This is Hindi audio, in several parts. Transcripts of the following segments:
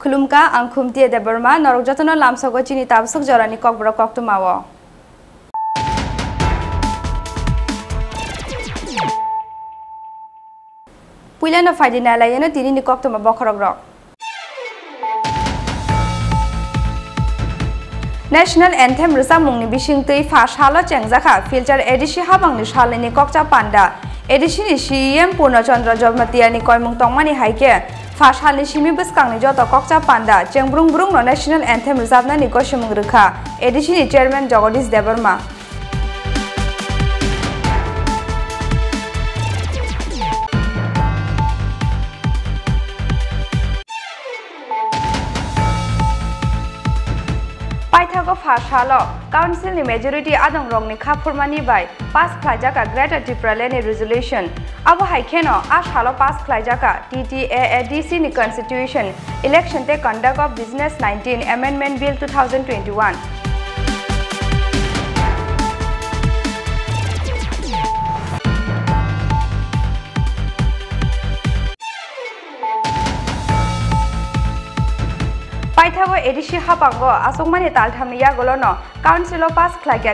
खुलुमका आं खुमतिया देबरमा नरक जतन लामसगो चिनि ताबसक जरानि ककब्र कक्तमाव पुइलानो फाइदिनालायनो तिनि कक्तमा बखरग्र नेशनल एंथेम रोजाबमुंनि बिसिंतै फासालो चेंजाखा फिल्चार एडिसि हाबांनि सालनि कक्चा पान्डा एडिसिनि सीएम पूर्णचंद्र जमतियानि कयमुं तंमानि हाइके फासालनि सिमि बसकांनि जत कक्चा पान्डा चेंब्रुं ब्रुं नो नेशनल एंथेम रोजाबनानि गसिमुं रोखा एडिसिनि चेयरमैन जगदीश देबरमा पाइथागो फासालो काउंसिलनि मेजॉरिटी आदं रंगनि खाफुरमानि बाय पास खालायजाका ग्रेटर टिप्रालेनि रेजोल्यूशन अब हाइकेनो आ सालो पास खालायजाका TTAADC नि कन्स्टिट्यूशन इलेक्शन ते conduct of business 19 amendment bill 2021 पाइथागो एडिसि हाबांगो आसंमानि तालथामनि यागोलनो काउंसिलो पास खालायगा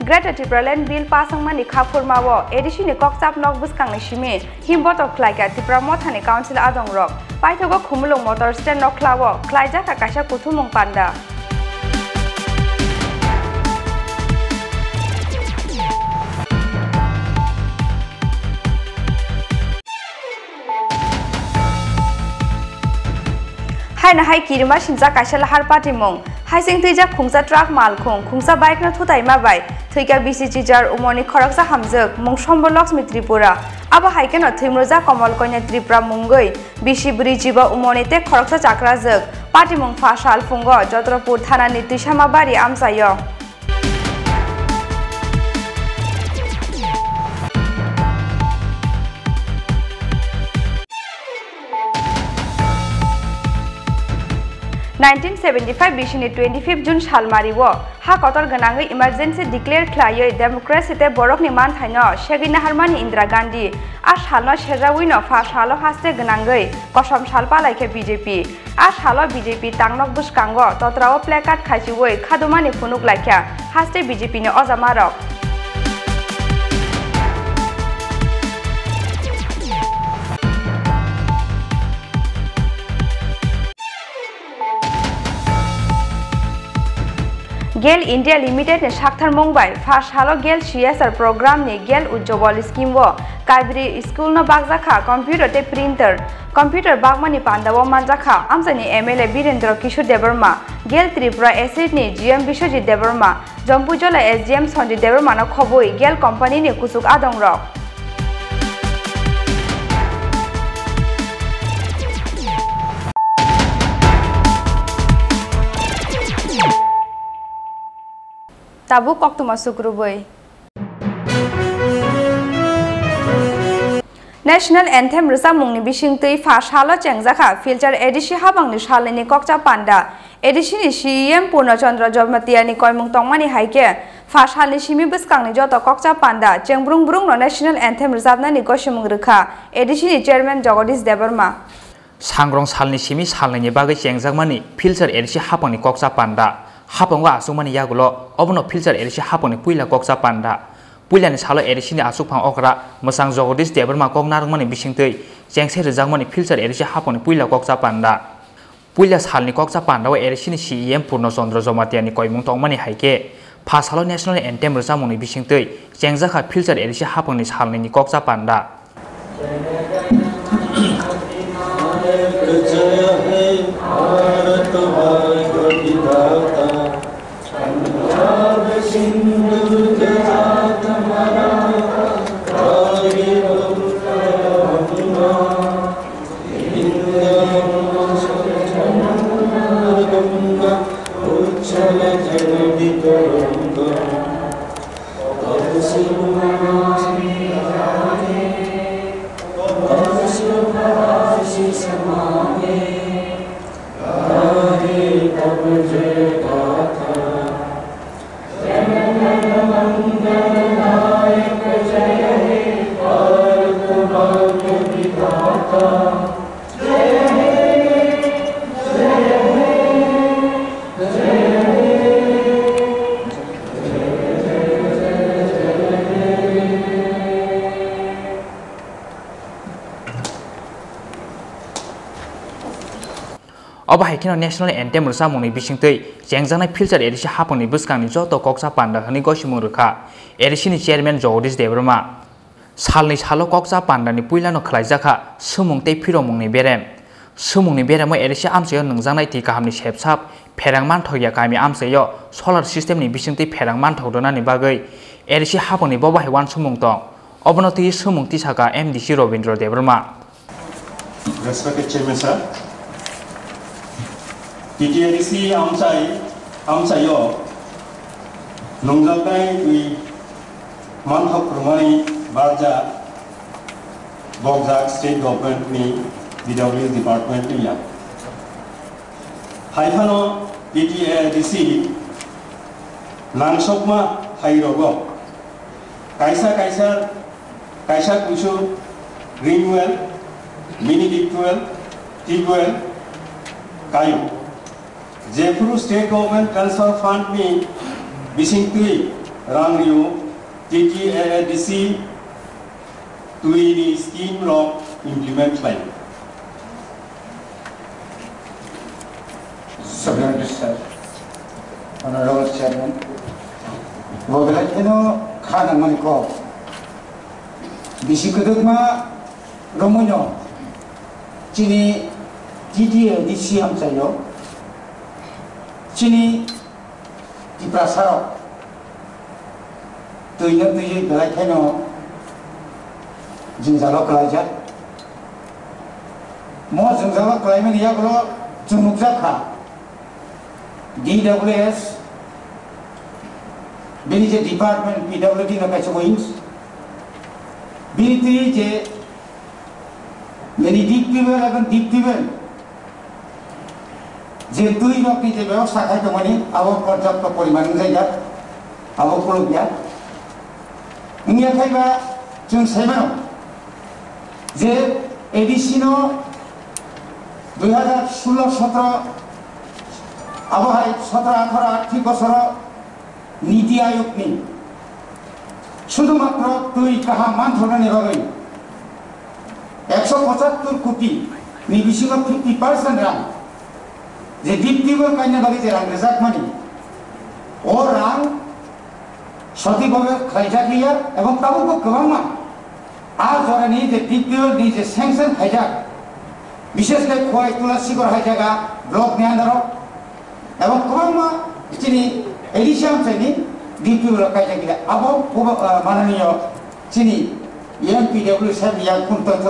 ग्रेटर टिप्रालेन बिल पासंमानि खाफुरमावो एडिसिनि कक्साप नक बुसकांनि सिमि हिमबतो खालायगा तिप्रा मथानि काउंसिल आदं रक पाइथागो खुमुलुं मोटर स्टैंड नखलावो खालायजाका कासा कुथुमुं पान्डा हायना हाय किरिमा सिंजा काइसा लाहार पार्टी मुं हायसिं थैजा खुंजा ट्राक मालखुं खुंजा बाइक न थुताइमा बाय थैका बिसि चिजार उमनि खरकसा हामजोक मुं सम्ब लक्ष्मी त्रिपुरा अब हायकेनो थैमरोजा कमल कन्या त्रिपुरा मुंगै बिसि ब्रिजिबा उमनि ते खरकसा चाक्राजोक पार्टी मुं फासाल फुंगो जत्रपुर थानानि तिसामाबारि आमसायो नाइनटीन 1975 बिसिनि 25 जून सालमारिवो हा कतर गनाङै इमारजेंसी डिक्लेयर खालायै डेमोक्रेसी ते बरकनि मानथायनो शेगिना हारमानि इंदिरा गांधी आ सालनो सेजाविनो फासालो हास्ते गनाङै कसम सालपालायखे बीजेपी आ सालो बीजेपी तांनक बुसकांगो तत्राव प्लेकार्ड खासिवै खादुमानि फुनुक लायख्या हास्ते बीजेपी ने अजामारक गेल इंडिया लिमिटेड ने साक्थार मंगबाय फासालो गेल CSR प्रोग्राम ने गेल उज्जवल स्कीम वो काइब्री स्कूल न बागजाखा कंप्यूटर ते प्रिंटर कंप्यूटर बागमानि पांडावो मानजाखा आमसानि MLA वीरेंद्र किशोर देबरमा गेल त्रिपुरा एसिड नि GM विश्वजित देबरमा जम्पुजला SGM संजीत देबरमा न खबोई गेल कंपनी ने कुसुक आदं रक ताबु कक्तुमा सुक्रुबै नेशनल एंथेम रोजाबमुंनि बिसिंतै फासालो चेंजाखा फिल्चार एडिसि हाबांनि सालनि कक्चा पान्डा एडिसिनि सीएम पूर्णचंद्र जमतियानि कयमुं तंमानि हाइके फासालनि सिमि बसकांनि जत कक्चा पान्डा चेंब्रुं ब्रुं नो नेशनल एंथेम रोजाबनानि गसिमुं रोखा एडिसिनि चेयरमैन जगदीश देबरमा सांग्रं सालनि सिमि सालनि बागै चेंजाकमानि फिल्चार एडिसि हाबांनि कक्चा पान्डा हापंगो आसुमानि यागुलो अबनो फिल्चार एडिसि हापंनि पुइला कक्चा पान्डा पुइलानि सालो एडिसिनि आसुफां अकरा मोसां जगदीश देबरमा ककनारमानि बिसिंतै चेंसे रोजाकमानि फिल्चार एडिसि हापंनि पुइला कक्चा पान्डा पुइला सालनि कक्चा पान्डाव एडिसिनि सीएम पूर्णचंद्र जमतियानि कयमुं तंमानि हाइके फासालो नेशनल एंथेम रोजाबमुंनि बिसिंतै चेंजाखा फिल्चार एडिसि हापंनि सालनि कक्चा panda haikino national anthem rosamungni bisingtwi jengjangnai filter edisi hapangni bwskangni joto koksa panda hini gosimung rwkha edisini chairman Jagdish Debrama salni salo koksa pandani puilano khlaijaka sumung tei phiromungni berem sumungni beremo edisi amsayo nungjangnai ti kahamni sepsap pherangman thogya kami amsayo solar system ni bisingtwi pherangman thogdonani bagwi edisi hapangni bobahai wan sumung tong obonoti sumung tisaka MDC Robindra Debrama. Respected Chairman sir, TTADC amsayo nungjalnai tui manthok rumani barja Bogzak State Government ni DW Department ni ya. Haifano TTADC nangsokma hairogo kaisa kusu greenwell mini deep well deep well kayu Jefuru State Government Transfer Fund ni bisingtui rangriu TTADC tui ni scheme law implement lain. Subject sir, Honorable Chairman, Bogalakino Khananganiko, Bisikuduma Romuno, Chini TTADC amsayo, Chini Tiprasaro, Tuina Tuji Galakino, Jinzalo Kalaja, Mo Jinzalo Climate Yagro, Junukzaka, DWS, Binije Department, PWD Nakacha Wings, BTJ, many deep people, যে দুই রকম যে ব্যবস্থা থাকে মানে আবহাওয়া পর্যাপ্ত পরিমাণ জায়গা আবহাওয়া গিয়া ইন্ডিয়া খাইবা जों সাইমানো যে এডিসিনো 2016-17 আবহাওয়া 17-18 আর্থিক বছর নীতি আয়োগ নি শুধুমাত্র দুই কাহা মান ধরনের বাকি 175 কোটি নি বিশিষ্ট 50% রাং যে ডিপটিবল কাইনা বাকি যে রাং রেজাক মানি ও রাং সঠিকভাবে খাইজাকিয়া এবং তাবুকো গোবাং মান আর জরানি যে ডিপটিবল নি যে স্যাংশন খাইজাক বিশেষ করে খোয়াই তুলাসিগর হাইজাগা ব্লক নিয়ান্দার এবং গোবাং মা চিনি এডিশন চাইনি ডিপটিবল কাইজাকিয়া আবো মাননীয় চিনি EMPW সাহেব ইয়া কোন তথ্য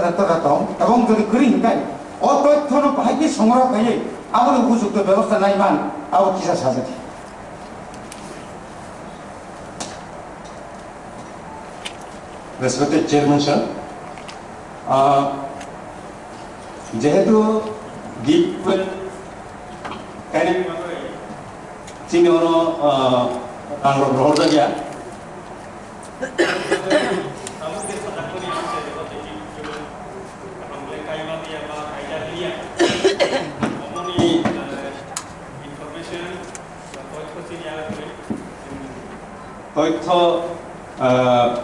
এবং যদি করি হিকাই ও তথ্য বাহাইকে সংগ্রহ খাইয়ে আবার উপযুক্ত ব্যবস্থা নাই মান আবার কিসা সাজাতে Respected Chairman sir, যেহেতু deep well কাইনে চিনি ওনো আংরো রহর জায়গা তথ্য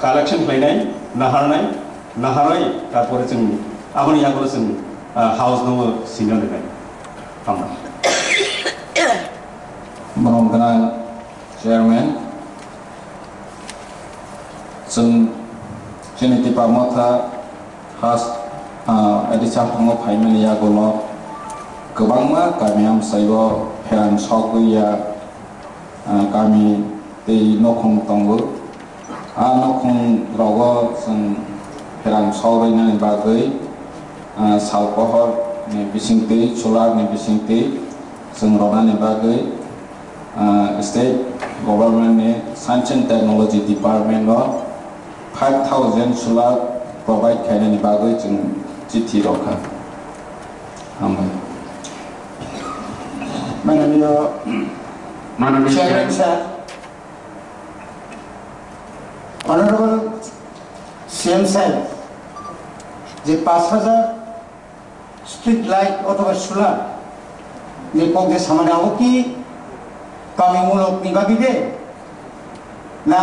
কালেকশন খাইনাই নাহারনাই তারপরে जों আবার ইয়াগুলো जों হাউস দङ সিনিয়র দেখাই আমরা Mengenai Chairman, जोंनि डिपार्टमेन्टआ हास एडिसा थाङो फाइमेनि यागुलो गोबांमा गामियाम साइबो फेरान सावगैया गामि दै नखं दंबो आ नखं रावो जों फेरान सावरायनायनि बागै सालपहर नि बिसिंति सोलार नि बिसिंति जों रनानि बागै स्टेट गभर्नमेंट नि science and technology department 5000 solar provide खायनायनि बागै जों चिठी रखा हामबाय माननीय चेयरमैन सर ऑनरेबल सीएम साहब जे 5000 स्ट्रीट लाइट अथवा सोलार नि पगे सामान्य हो कि कामिमूलक नि बागै ना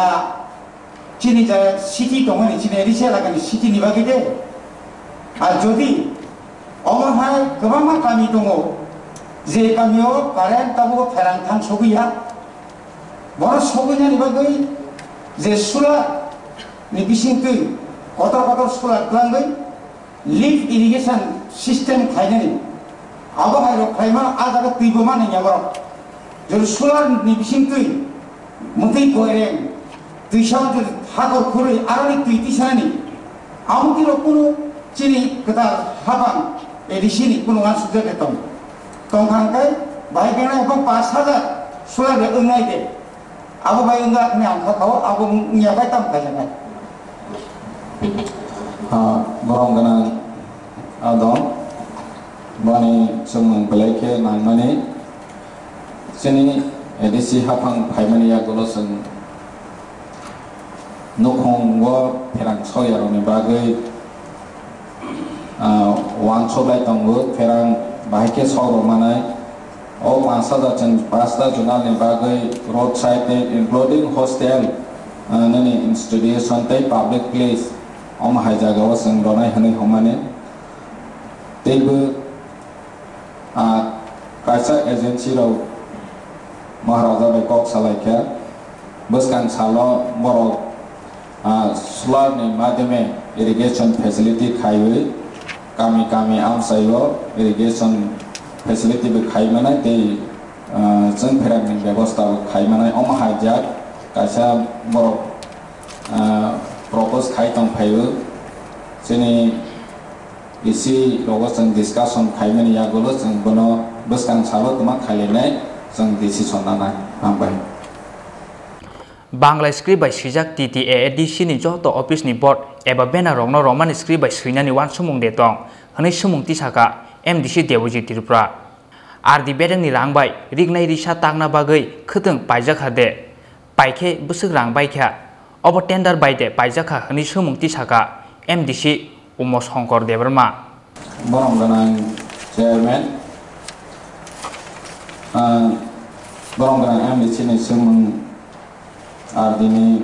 চিনি যা সিটি দঙনি চিনি এরিসিয়া লাগানি সিটি नि बागै আর যদি অমরহায় गोबां गामि दङ जे गामियाव कारेन्ट ताबो फेरां थां सगैया बर सगैनानि बागै जे सुला नि बिसिंकै कतर सुला ग्लांगै लिफ्ट इरिगेशन सिस्टेम खायनानि आबहावाय रखायमा आजागा तैबो मानैया बर जर सुला नि बिसिंकै मुखै कोरें दैसाव जर हागर खुरै आरो तैति सानानि आमुतिरो कुनु चिनि कथा हाबां एडिसिनि कुनु आसुजा देतम तंखांखाय बाहाय बेना एबं 5000 सुला रे ओंनाय दे आबो बाय ओंगा ने आंखा खाव आबो नियाबाय ताम खायनाय borong gana adon bani sumung belake nangmani sini edisi hapang phaimani ya golosung nukhong wo pherang soya roni bagai wan chobai tongo pherang bahike soro manai o pasada chen pasta junal ni bagai roadside including hostel nani institution tai public place om hai jaga wa sing ronai hani homane teibu kaisa agency ro maharaja bai kok salaikha buskang salo borok solar ni madhyame irrigation facility khaiwe kami amsayo irrigation facility be khaimana tei jeng pherak ni byabostha khaimana om hai jak kaisa borok propose khai tong phayo sini isi logo jeng discussion khaimani ya golo jeng bono buskang salo tuma khailenai jeng decision nana ambai Bangla script by Sijak TTAADC ni joto office ni board eba bena rongno roman script by Srinani wan sumung detong hani sumung tisaka MDC Dewoji Tirupra Ardi bedeng ni rangbai rignai risa tangna bagai khuteng paijak hade paikhe busuk rangbai kha obo tender baide paijaka hani sumung tisaka MDC Umos Hongkor Deverma borong ganang chairman borong ganang MDC ni sumung Ardini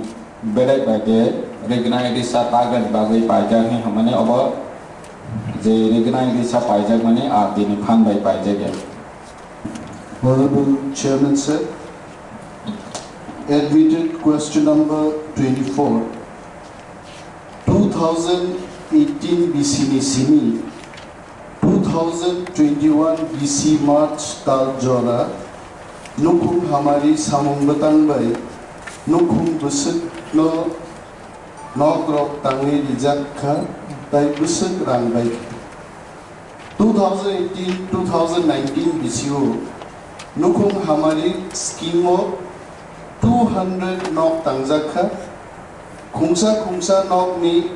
bedek bagai rignai risa tagan bagai pajak ni hamane obo je rignai risa pajak mane ardini phan bai pajak ya Honorable Chairman sir, admitted question number 24 2018 BC ni sini 2021 BC March tal jora nukum hamari samung batang bai nukum busuk no nogrok tangi rijak kha tai busuk rang bai 2018-2019 BCO nukum hamari scheme of 200 nok tangjak kha khungsa nok ni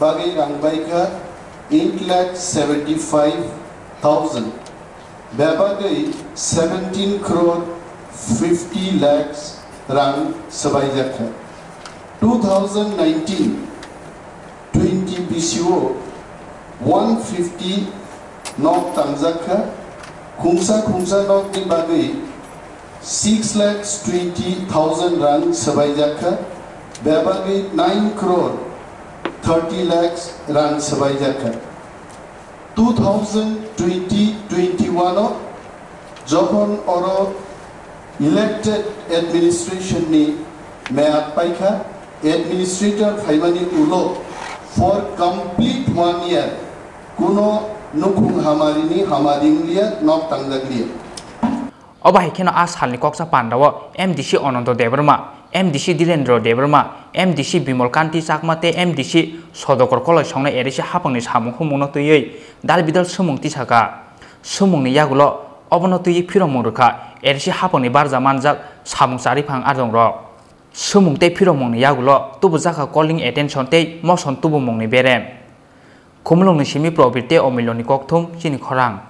bagai rang bai kha 8,75,000 babagai 17 crore 50 lakhs rang sabai jakha 2019-20 BCO 150 nok tangjaka khungsa nok ni bagai 6,20,000 rang sabai jakha babagai 9 crore 30 lakhs rang sabai jakha 2020-21 যখন অরো elected administration ni meat paikha administrator phaimani ulo for complete 1 year kuno nukhung hamari ni hamaring liya nok tangjak liya oba hekeno ashal ni koksa pandawo MDC Onondo Deverma MDC Direndra Deverma MDC Bimol Kanti Sakmate MDC Sodokor Koloi Songna Erisi hapangni samung humungno tuyei dal bidal sumung tisaka sumungni yagulo obono tuyi phiromung rukha Erisi hapangni barja manjak samung sari phang adong rok sumung tei phiromung ni yagulo tubu jaka calling attention tei motion tubu mungni berem khumlung ni simi probirte omiloni kokthum chini khorang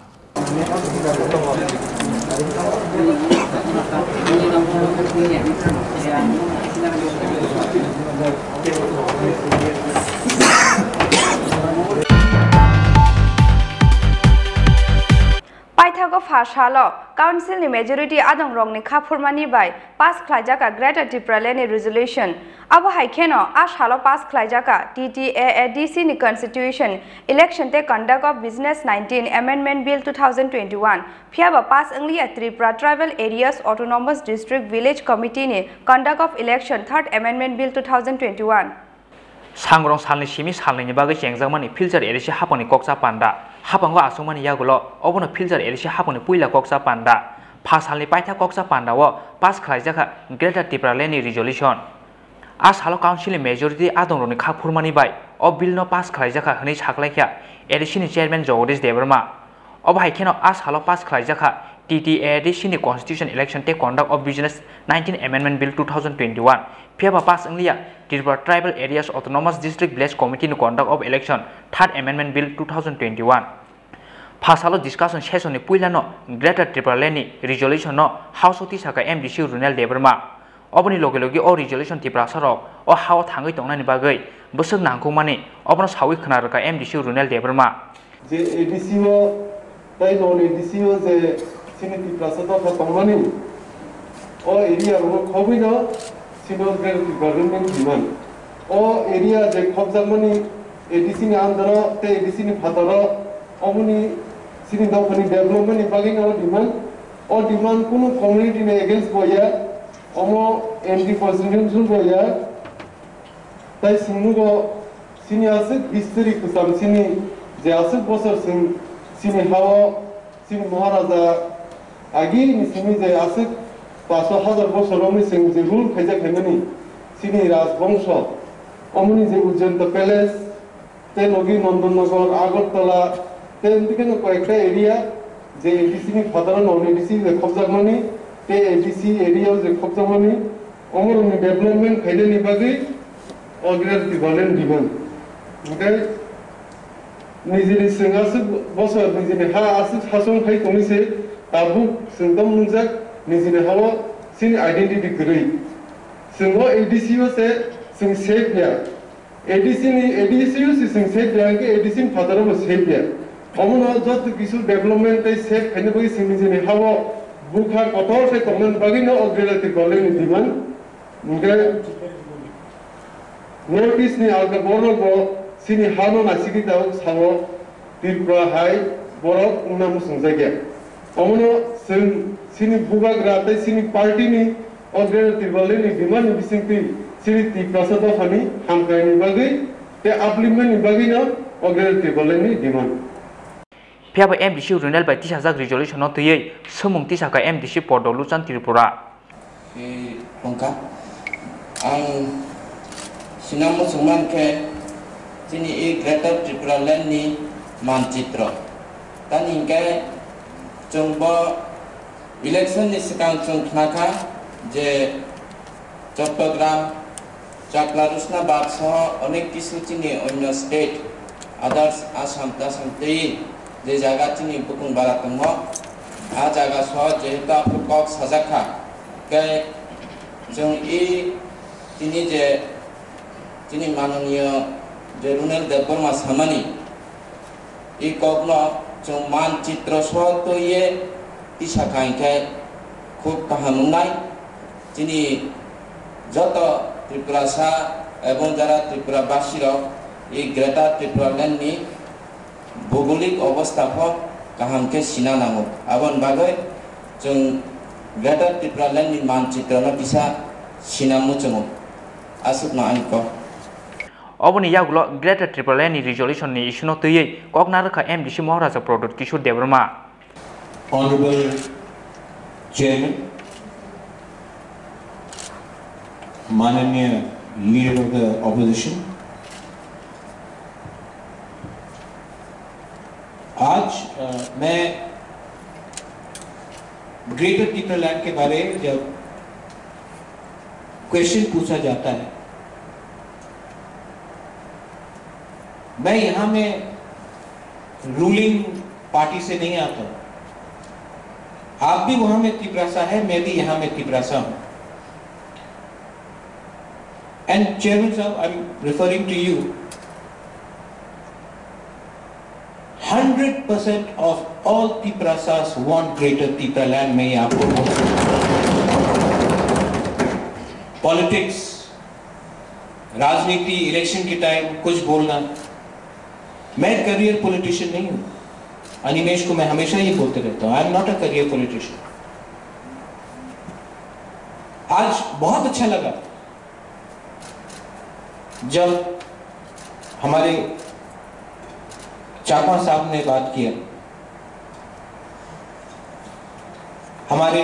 Paithago Phashalo Council ni majority adong rong ni khapurmani bai pass khlaijaka Greater Tripura Land resolution abo haikeno ashalo pass khlaijaka TTAADC ni constitution election te conduct of business 19 amendment bill 2021 phiaba pass anglia Tripura tribal areas autonomous district village committee ni conduct of election third amendment bill 2021 Sangrong salni simi salni bagai chengjangmani filter erisi haponi koksa panda hapangwa asungmani yagulo obono filter erisi haponi puila koksa panda phasalni paitha koksa panda wo pass khlaijaka Greater Tripura Land resolution asalo council majority adongroni khapurmani bai o bill no pass khlaijaka hni saklaikya erisi ni chairman Jagdish Debarma obai kheno asalo pass khlaijaka TTAADC ni constitution election te conduct of business 19 amendment bill 2021 phiaba pass anglia Tripura tribal areas autonomous district village committee ni conduct of election third amendment bill 2021 phasalo discussion session ni puila no Greater Tripura Land ni resolution no house of tisaka MDC Runal Debarma oboni loge loge o resolution Tripura sarok o hawa thangai tongnani bagai bosok nangkungmani obono sawi khonarka MDC Runal Debarma je ADC o tai non ADC o je sini Tripura sarok tongmani o area ro khobino Sinol government demand. O area je khobjamani ADC ni andara te ADC ni phatara omuni sini dopani development ni bagin o demand. O demand kunu community ne against boya omo MD president sun boya tai sinugo sini asik bistri kusam sini je asik bosor sini hawa sini maharaja agi ni sini je asik 5,000 বছর আমি সিং যে রুল খাইজা খাইমানি সিনি রাজবংশ অমনি যে উজ্জয়ন্ত প্যালেস তে নগী নন্দননগর আগরতলা তে এদিকে কয়েকটা এরিয়া যে এডিসি নি ফাদার নন এডিসি যে খবজামানি তে এডিসি এরিয়া যে খবজামানি অমর ডেভেলপমেন্ট খাইলে নিবাগৈ অগ্রার দিবালেন দিবেন ওকে নিজের সিংহাসন বছর নিজের হা আসি শাসন খাই কমিছে তাবু সিংদম মুজাক Nizine hawa sin identity gray. Singo ADCU se sing safe ya. ADCU se sing safe ya ke ADC father mo safe ya. Omono jot kisu development tai safe khane bagi sing nizine hawa bukha kotor se tongnan bagi noogrelati golen diman. Nge notice ni alga boro go sini hano nasigi taw sawo Tripura high borok namu sungjagya. Omono sini bugag rate sini party ni Greater Tripura Land ni demand ni bisingti sini Tripura sada khani hamkai ni bagai te upliftment ni bagi na Greater Tripura Land ni demand phiaba MDC Runal bai tisajak resolution no tuyei somung tisaka MDC Podoluchan Tripura pongka ang sinamo suman ke sini Greater Tripura Land ni manchitra tani ke jongbo election ni sekang chung knaka je Chattogram Chaklarusna Bakso onek kisu chini onyo state others Assam tasam tei je jaga chini bukung baratongo a jaga so je ta kok sajaka ke jong I chini je chini manoniyo je Runal Debarma samani I kokno jong manchitra so to ye tisakain ke khub kahamunai chini joto Tripura sa ebong jara Tripura basiro I Greater Tripura Land ni bhugolik obostha pho kaham ke sinanamo abon bagai jong Greater Tripura Land ni manchitra no bisa sinamu chungo asuk na anko oboni yagulo Greater Tripura Land ni resolution ni issue no tuyei koknarka MDC Maharaja Prodot Kishore Debarma Honorable Chairman, Mananiya Leader of the Opposition, आज मैं ग्रेटर ट्रिपुरा लैंड के बारे में जब क्वेश्चन पूछा जाता है मैं यहाँ में रूलिंग पार्टी से नहीं आता हूँ आप भी वहां में त्रिपुरासा है मैं भी यहां में त्रिपुरासा हूं एंड चेयरमैन साहब I am referring to you 100% of all Tiprasas want greater Tipra land. मैं ये आपको पॉलिटिक्स, राजनीति, इलेक्शन के टाइम कुछ बोलना, मैं करियर पॉलिटिशियन नहीं हूं। अनिमेश को मैं हमेशा ये बोलते रहता हूं, I am not a career politician. आज बहुत अच्छा लगा जब हमारे चापा साहब ने बात किया, हमारे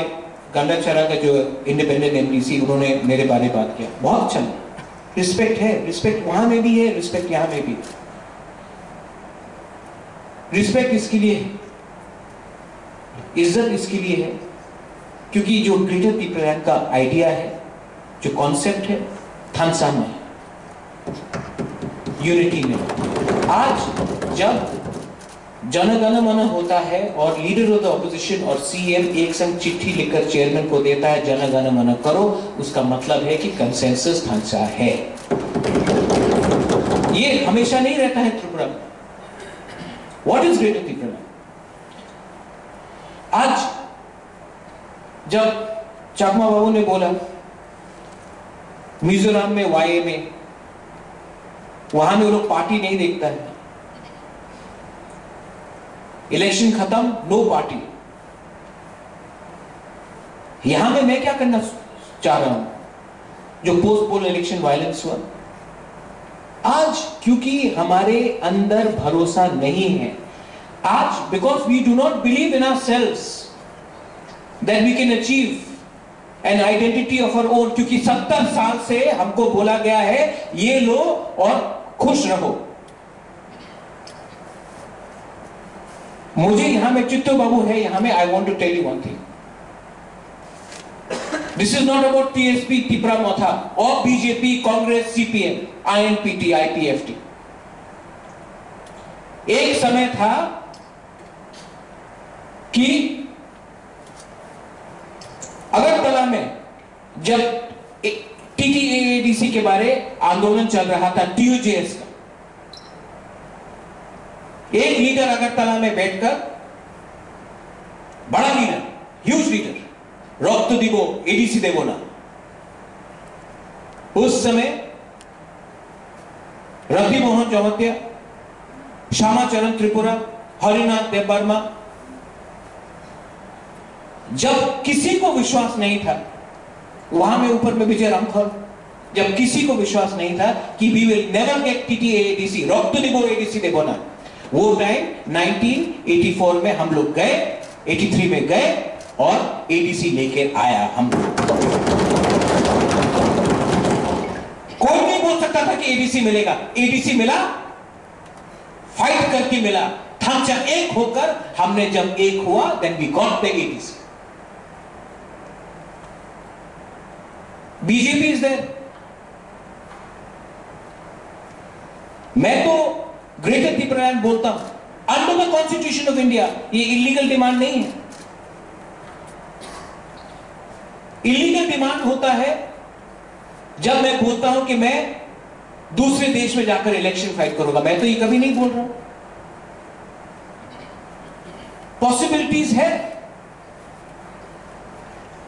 गंडाचरा का जो इंडिपेंडेंट एमडीसी, उन्होंने मेरे बारे में बात किया, बहुत अच्छा लगा। रिस्पेक्ट है, रिस्पेक्ट वहां में भी है, रिस्पेक्ट यहां में भी है। रिस्पेक्ट इसके लिए है, इज्जत इसके लिए है क्योंकि जो ग्रेटर तिप्रा का आइडिया है, जो कॉन्सेप्ट है, थानसा में है, यूनिटी में। आज जब जनगण मन होता है और लीडर ऑफ द ऑपोजिशन और सीएम एक संग चिट्ठी लिखकर चेयरमैन को देता है, जनगण मन करो, उसका मतलब है कि कंसेंसस थानसा है। ये हमेशा नहीं रहता है त्रिपुरा में। What is greater Tripura? आज जब चाकमा बाबू ने बोला मिजोरम में वाई में, वहां में वो लोग पार्टी नहीं देखता है, इलेक्शन खत्म, नो पार्टी। यहां में मैं क्या करना चाह रहा हूं, जो पोस्ट पोल इलेक्शन वायलेंस हुआ, आज क्योंकि हमारे अंदर भरोसा नहीं है, आज because we do not believe in ourselves that we can achieve an identity of our own, क्योंकि 70 साल से हमको बोला गया है ये लो और खुश रहो। मुझे यहां में चित्तो बाबू है, यहां में I want to tell you one thing, this is not about TSP, Tipra Motha और BJP, Congress, CPM, INPT, IPFT. एक समय था कि अगरतला में जब टीटीएडीसी के बारे आंदोलन चल रहा था, टीयूजेएस का, एक लीडर अगरतला में बैठकर, बड़ा लीडर, ह्यूज लीडर, रक्त दिवो एडीसी देवो ना, उस समय रवि मोहन चौहतिया, श्यामाचरण त्रिपुरा, हरिनाथ देवबर्मा, जब किसी को विश्वास नहीं था, वहां में ऊपर में विजय रामखल, जब किसी को विश्वास नहीं था कि we will never get TTADC, रक्त दिवो एडीसी देवो ना, वो टाइम 1984 में हम लोग गए, 83 में गए और एडीसी लेके आया हम लोग। कोई नहीं बोल सकता था कि एडीसी मिलेगा, एडीसी मिला, फाइट करके मिला, थानचा एक होकर, हमने जब एक हुआ, then we got the ADC. BJP is there. मैं तो ग्रेटर त्रिपुरा बोलता हूं under the Constitution of India, ये इलीगल डिमांड नहीं है। इलीगल डिमांड होता है जब मैं बोलता हूं कि मैं दूसरे देश में जाकर इलेक्शन फाइट करूंगा, मैं तो ये कभी नहीं बोल रहा हूं। पॉसिबिलिटीज है।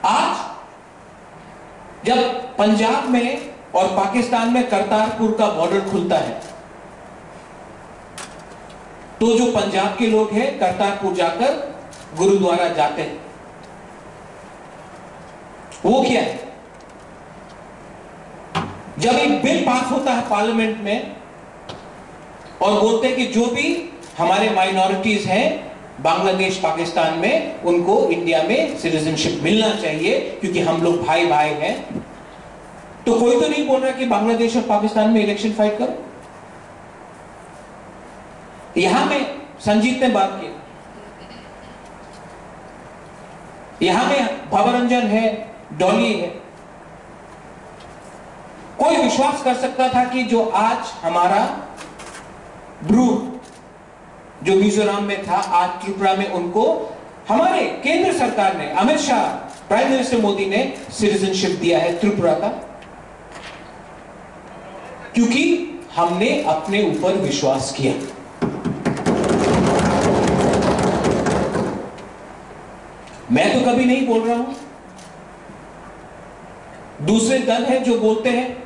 आज जब पंजाब में और पाकिस्तान में करतारपुर का बॉर्डर खुलता है, तो जो पंजाब के लोग हैं करतारपुर जाकर गुरुद्वारा जाते हैं। वो क्या है? जब एक बिल पास होता है पार्लियामेंट में और बोलते हैं कि जो भी हमारे माइनॉरिटीज हैं बांग्लादेश, पाकिस्तान में, उनको इंडिया में सिटीजनशिप मिलना चाहिए क्योंकि हम लोग भाई भाई हैं, तो कोई तो नहीं बोल रहा कि बांग्लादेश और पाकिस्तान में इलेक्शन फाइट करो। यहां में संजीत ने बात की, यहां में भवरंजन है, डॉली है। कोई विश्वास कर सकता था कि जो आज हमारा ब्रूड जो मिजोरम में था, आज त्रिपुरा में उनको हमारे केंद्र सरकार ने, अमित शाह, प्राइम मिनिस्टर मोदी ने सिटीजनशिप दिया है त्रिपुरा का, क्योंकि हमने अपने ऊपर विश्वास किया। तो कभी नहीं बोल रहा हूं। दूसरे दल है जो बोलते हैं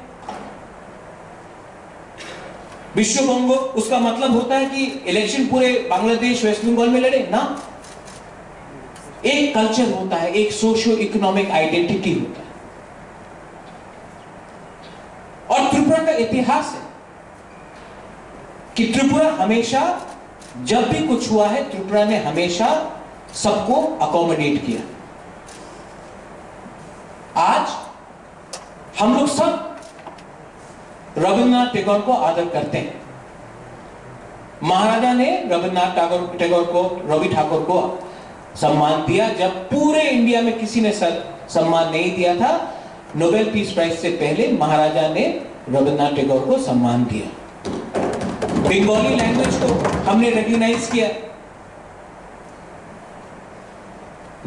विश्व बंगो, उसका मतलब होता है कि इलेक्शन पूरे बांग्लादेश वेस्ट बंगाल में लड़े ना। एक कल्चर होता है, एक सोशियो इकोनॉमिक आइडेंटिटी होता है। और त्रिपुरा का इतिहास है कि त्रिपुरा हमेशा, जब भी कुछ हुआ है, त्रिपुरा ने हमेशा सबको अकोमोडेट किया। आज हम लोग सब रविन्द्रनाथ टैगोर को आदर करते हैं। महाराजा ने रविन्द्रनाथ टैगोर को, रवि ठाकुर को सम्मान दिया जब पूरे इंडिया में किसी ने सम्मान नहीं दिया था। नोबेल पीस प्राइज से पहले महाराजा ने रविन्द्रनाथ टैगोर को सम्मान दिया। बंगाली लैंग्वेज को हमने रिकॉग्नाइज किया।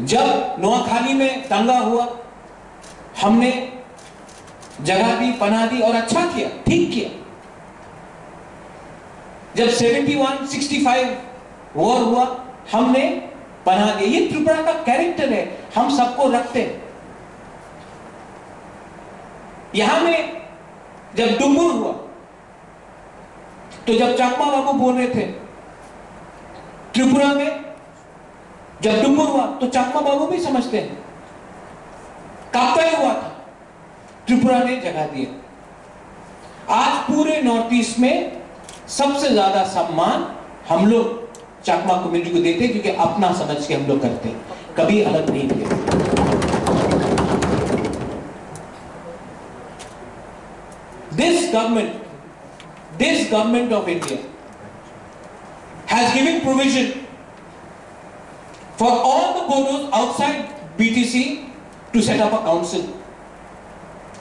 जब नोआखाली में दंगा हुआ, हमने जगह दी, पनाह दी और अच्छा किया, ठीक किया। जब 71-65 वॉर हुआ, हमने पनाह दी। ये त्रिपुरा का कैरेक्टर है, हम सबको रखते हैं। यहां में जब डुम्बुर हुआ, तो जब चाकमा बाबू बोल रहे थे, त्रिपुरा में जब डुम्बुर हुआ तो चाकमा बाबू भी समझते हैं। काप्ताई हुआ था, त्रिपुरा ने जगह दिया। आज पूरे नॉर्थ ईस्ट में सबसे ज्यादा सम्मान हम लोग चाकमा कम्युनिटी को देते हैं, क्योंकि अपना समझ के हम लोग करते हैं, कभी अलग नहीं किया। This government of India has given provision for all the boroughs outside BTC to set up a council.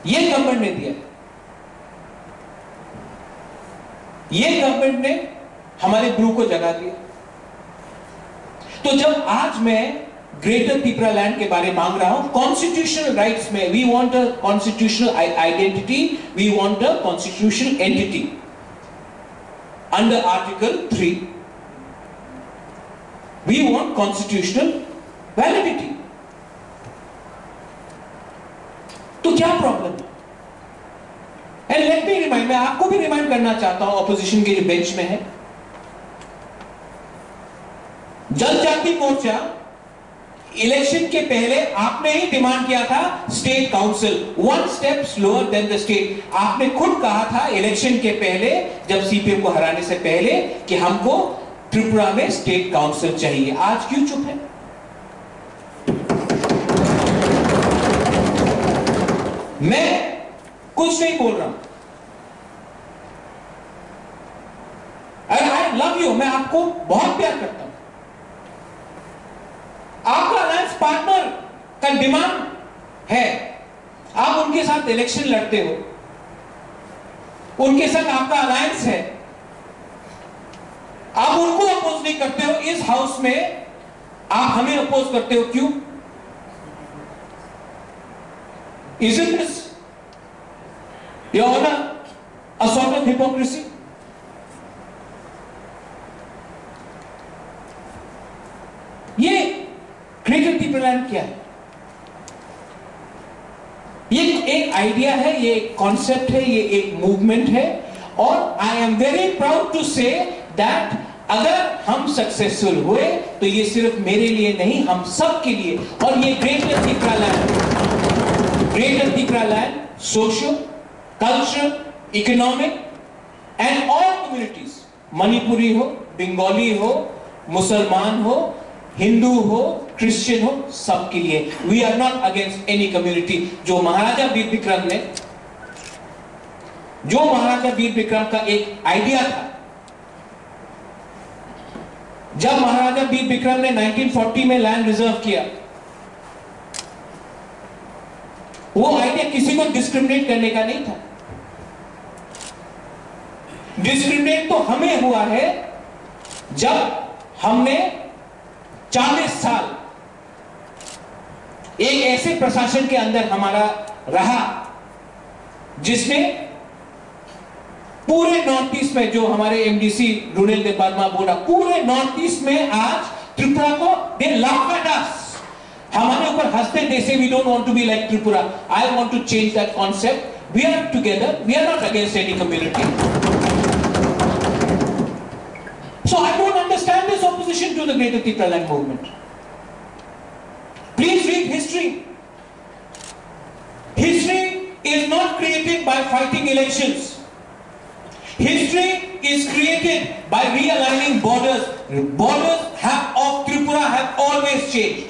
ये गवर्नमेंट ने दिया। ये गवर्नमेंट ने हमारे ब्रू को जगा दिया। तो जब आज मैं ग्रेटर त्रिपुरा लैंड के बारे में मांग रहा हूं, कॉन्स्टिट्यूशनल राइट्स में we want a constitutional identity, we want a constitutional entity under article 3, we want constitutional validity. तो क्या प्रॉब्लम है? एंड लेट मी रिमाइंड, मैं आपको भी रिमाइंड करना चाहता हूं, ऑपोजिशन के जो बेंच में है, जनजाति मोर्चा इलेक्शन के पहले आपने ही डिमांड किया था state council, 1 step slower then the state. आपने खुद कहा था इलेक्शन के पहले, जब सीपीएम को हराने से पहले, कि हमको त्रिपुरा में स्टेट काउंसिल चाहिए। आज क्यों चुप है? मैं कुछ नहीं बोल रहा हूं। आई लव यू, मैं आपको बहुत प्यार करता हूं। आपका अलायंस पार्टनर का डिमांड है, आप उनके साथ इलेक्शन लड़ते हो, उनके साथ आपका अलायंस है, आप उनको अपोज नहीं करते हो। इस हाउस में आप हमें अपोज करते हो, क्यों? Isn't this, Your Honor, a sort of hypocrisy? ये ग्रेटर त्रिपुरा लैंड क्या है? ये एक आइडिया है, ये एक कॉन्सेप्ट है, ये एक मूवमेंट है। और I am very proud to say that अगर हम सक्सेसफुल हुए तो ये सिर्फ मेरे लिए नहीं, हम सब के लिए। और ये greater Tripura land social, cultural, economic and all communities, Manipuri हो, बंगाली हो, मुसलमान हो, हिंदू हो, क्रिश्चियन हो, सबके लिए। We are not against any community. जो महाराजा वीर विक्रम का एक आइडिया था, जब महाराजा वीर विक्रम ने 1940 में लैंड रिजर्व किया, वो आइडिया किसी को डिस्क्रिमिनेट करने का नहीं था। डिस्क्रिमिनेट तो हमें हुआ है जब हमने 40 साल एक ऐसे प्रशासन के अंदर हमारा रहा जिसने पूरे नॉर्थ ईस्ट में, जो हमारे एमडीसी रुनेल देव वर्मा बोला, पूरे नॉर्थ ईस्ट में आज त्रिपुरा को दे लाफ एट अस। हमारे ऊपर हंसते they say we don't want to be like Tripura. I want to change that concept. We are together. We are not against any community. So I don't understand this opposition to the Greater Tripura Land movement. Please read history. History is not created by fighting elections. History is created by realigning borders. Borders of Tripura have always changed.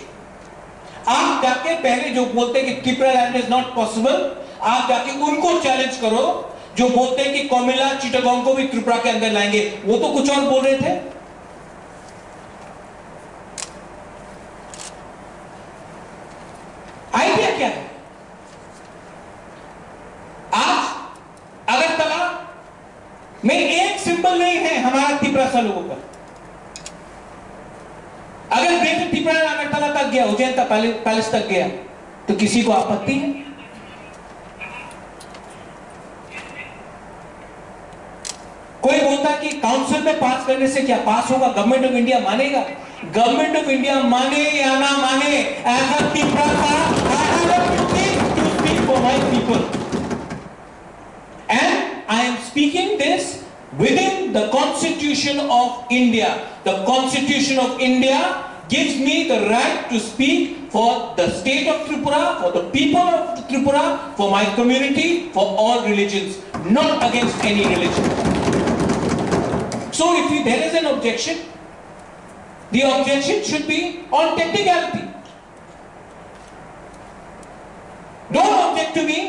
आप जाके पहले जो बोलते हैं कि Tripura land is not possible, आप जाके उनको चैलेंज करो जो बोलते हैं कि कोमिला चिटागोंग को भी त्रिपुरा के अंदर लाएंगे। वो तो कुछ और बोल रहे थे। आइडिया क्या है? आज अगरतला में एक सिंबल नहीं है हमारा त्रिपुरा सा लोगों का। अगर ग्रेटर त्रिपुरा अगरतला तक गया, उज्जैन तक पैलेस तक गया, तो किसी को आपत्ति है? कोई बोलता है कि काउंसिल में पास करने से क्या पास होगा? गवर्नमेंट ऑफ इंडिया मानेगा? गवर्नमेंट ऑफ इंडिया माने या ना माने, as a Tripura I have a thing to speak for my people, and I am speaking this within the Constitution of India. The Constitution of India gives me the right to speak for the state of Tripura, for the people of Tripura, for my community, for all religions, not against any religion. So if there is an objection, the objection should be on technicality. Don't object to me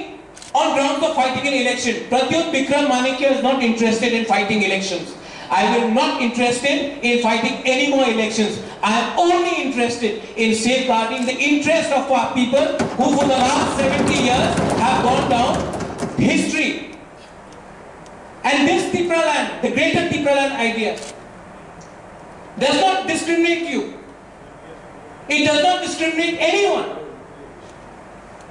on grounds of fighting an election. Pradyut Bikram Manikya is not interested in fighting elections. I will not interested in fighting any more elections. I am only interested in safeguarding the interest of our people who for the last 70 years have gone down history. And this Tripura land, the greater Tripura land idea, does not discriminate you. It does not discriminate anyone.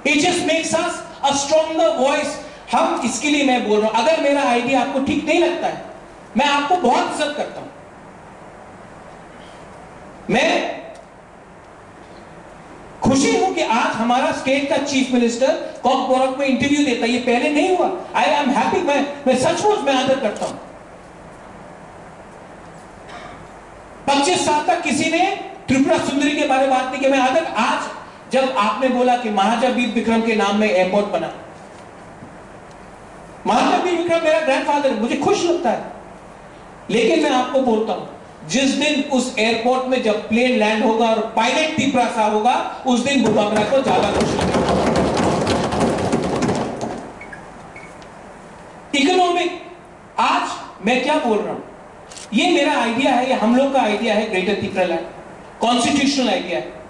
It just makes us a stronger voice. हम इसके लिए मैं बोल रहा हूं, अगर मेरा आइडिया आपको ठीक नहीं लगता है, मैं आपको बहुत इज्जत करता हूं। मैं खुशी हूं कि आज हमारा स्टेट का चीफ मिनिस्टर कॉकबोरक में इंटरव्यू देता है। ये पहले नहीं हुआ। I am happy. मैं सचमुच में आदर करता हूं। 25 साल तक किसी ने त्रिपुरा सुंदरी के बारे में बात नहीं की। मैं आदर आज जब आपने बोला कि महाराजा वीर विक्रम के नाम में एयरपोर्ट बना, महाराजा वीर विक्रम मेरा ग्रैंडफादर, मुझे खुश लगता है। लेकिन मैं आपको बोलता हूं, जिस दिन उस एयरपोर्ट में जब प्लेन लैंड होगा और पायलट त्रिपुरा सा होगा, उस दिन बुबागरा को ज्यादा खुश लगेगा। इकोनॉमिक, आज मैं क्या बोल रहा हूं, ये मेरा आइडिया है, ये हम लोग का आइडिया है, greater Tripura land constitutional idea है।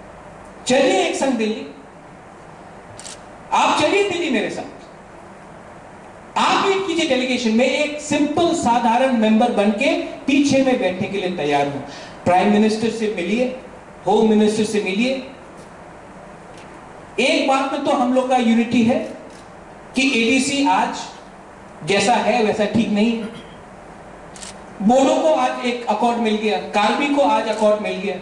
चलिए एक संग दिल्ली, आप चलिए दिल्ली मेरे साथ, आप लीड कीजिए डेलीगेशन में। एक सिंपल साधारण मेंबर बनके पीछे में बैठने के लिए तैयार हूं। प्राइम मिनिस्टर से मिलिए, होम मिनिस्टर से मिलिए। एक बात में तो हम लोग का यूनिटी है कि एडीसी आज जैसा है वैसा ठीक नहीं है। बोडो को आज एक अकॉर्ड मिल गया, कार्बी को आज अकॉर्ड मिल गया,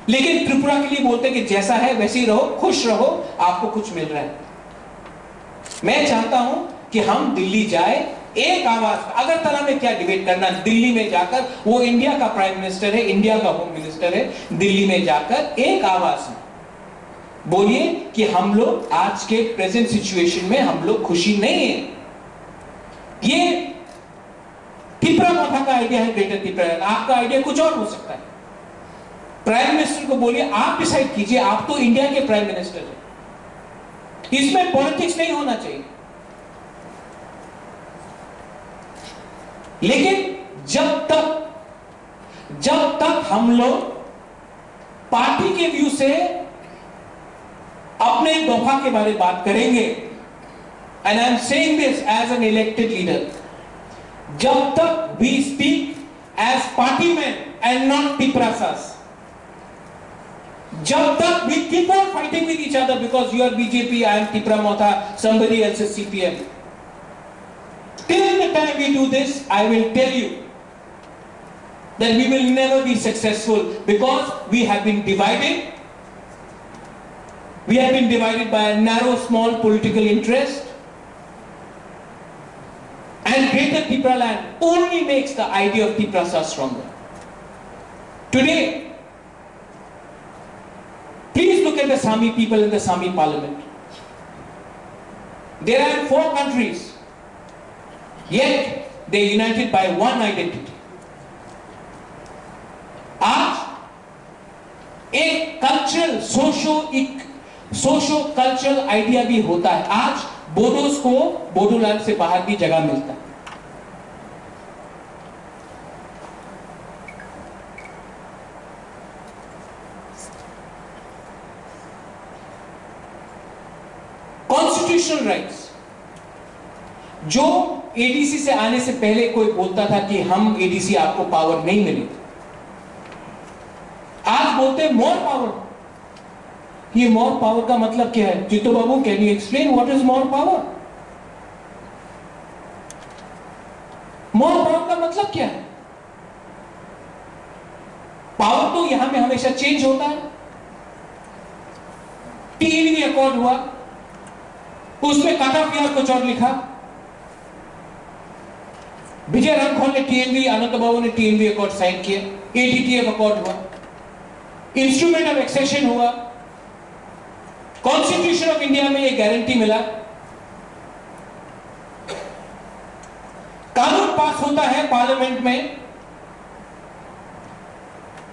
लेकिन त्रिपुरा के लिए बोलते कि जैसा है वैसे ही रहो, खुश रहो, आपको कुछ मिल रहा है। मैं चाहता हूं कि हम दिल्ली जाए, एक आवाज, अगरतला में क्या डिबेट करना, दिल्ली में जाकर, वो इंडिया का प्राइम मिनिस्टर है, इंडिया का होम मिनिस्टर है, दिल्ली में जाकर एक आवाज में बोलिए कि हम लोग आज के प्रेजेंट सिचुएशन में हम लोग खुशी नहीं है। ये त्रिपुरा मोथा का आइडिया है, ग्रेटर त्रिपुरा। आपका आइडिया कुछ और हो सकता है। प्राइम मिनिस्टर को बोलिए, आप डिसाइड कीजिए, आप तो इंडिया के प्राइम मिनिस्टर हैं, इसमें पॉलिटिक्स नहीं होना चाहिए। लेकिन जब तक हम लोग पार्टी के व्यू से अपने दफा के बारे में बात करेंगे, and I am saying this as an elected leader, जब तक we speak as party man and not त्रिपुरासास, जब तक we keep on fighting with each other because you are BJP, I am Tripura Motha, somebody else is CPM. Till the time we do this, I will tell you that we will never be successful because we have been divided We have been divided by a narrow, small political interest. And Greater Tripura land only makes the idea of Triprasa stronger. Today, please look at the Sami people in the Sami parliament. There are 4 countries, yet they are united by one identity. आज एक कल्चरल सोशो कल्चरल आइडिया भी होता है. आज बोडोस को बोडोलैंड से बाहर भी जगह मिलता है. कॉन्स्टिट्यूशनल राइट्स, जो एडीसी से आने से पहले कोई बोलता था कि हम एडीसी आपको पावर नहीं मिलेगी, आज बोलते मोर पावर. ये मोर पावर का मतलब क्या है? जीतो बाबू, can you explain what is more power? More power का मतलब क्या है? पावर तो यहां में हमेशा चेंज होता है. टीएनवी अकॉर्ड हुआ, उसमें कट ऑफ ईयर कुछ और लिखा. विजय रणखोल ने टीएनवी, अनंत बाबू ने टीएनवी अकॉर्ड साइन किया. एटीटीएफ अकॉर्ड हुआ, इंस्ट्रूमेंट ऑफ एक्सेशन हुआ, कॉन्स्टिट्यूशन ऑफ इंडिया में एक गारंटी मिला. कानून पास होता है पार्लियामेंट में,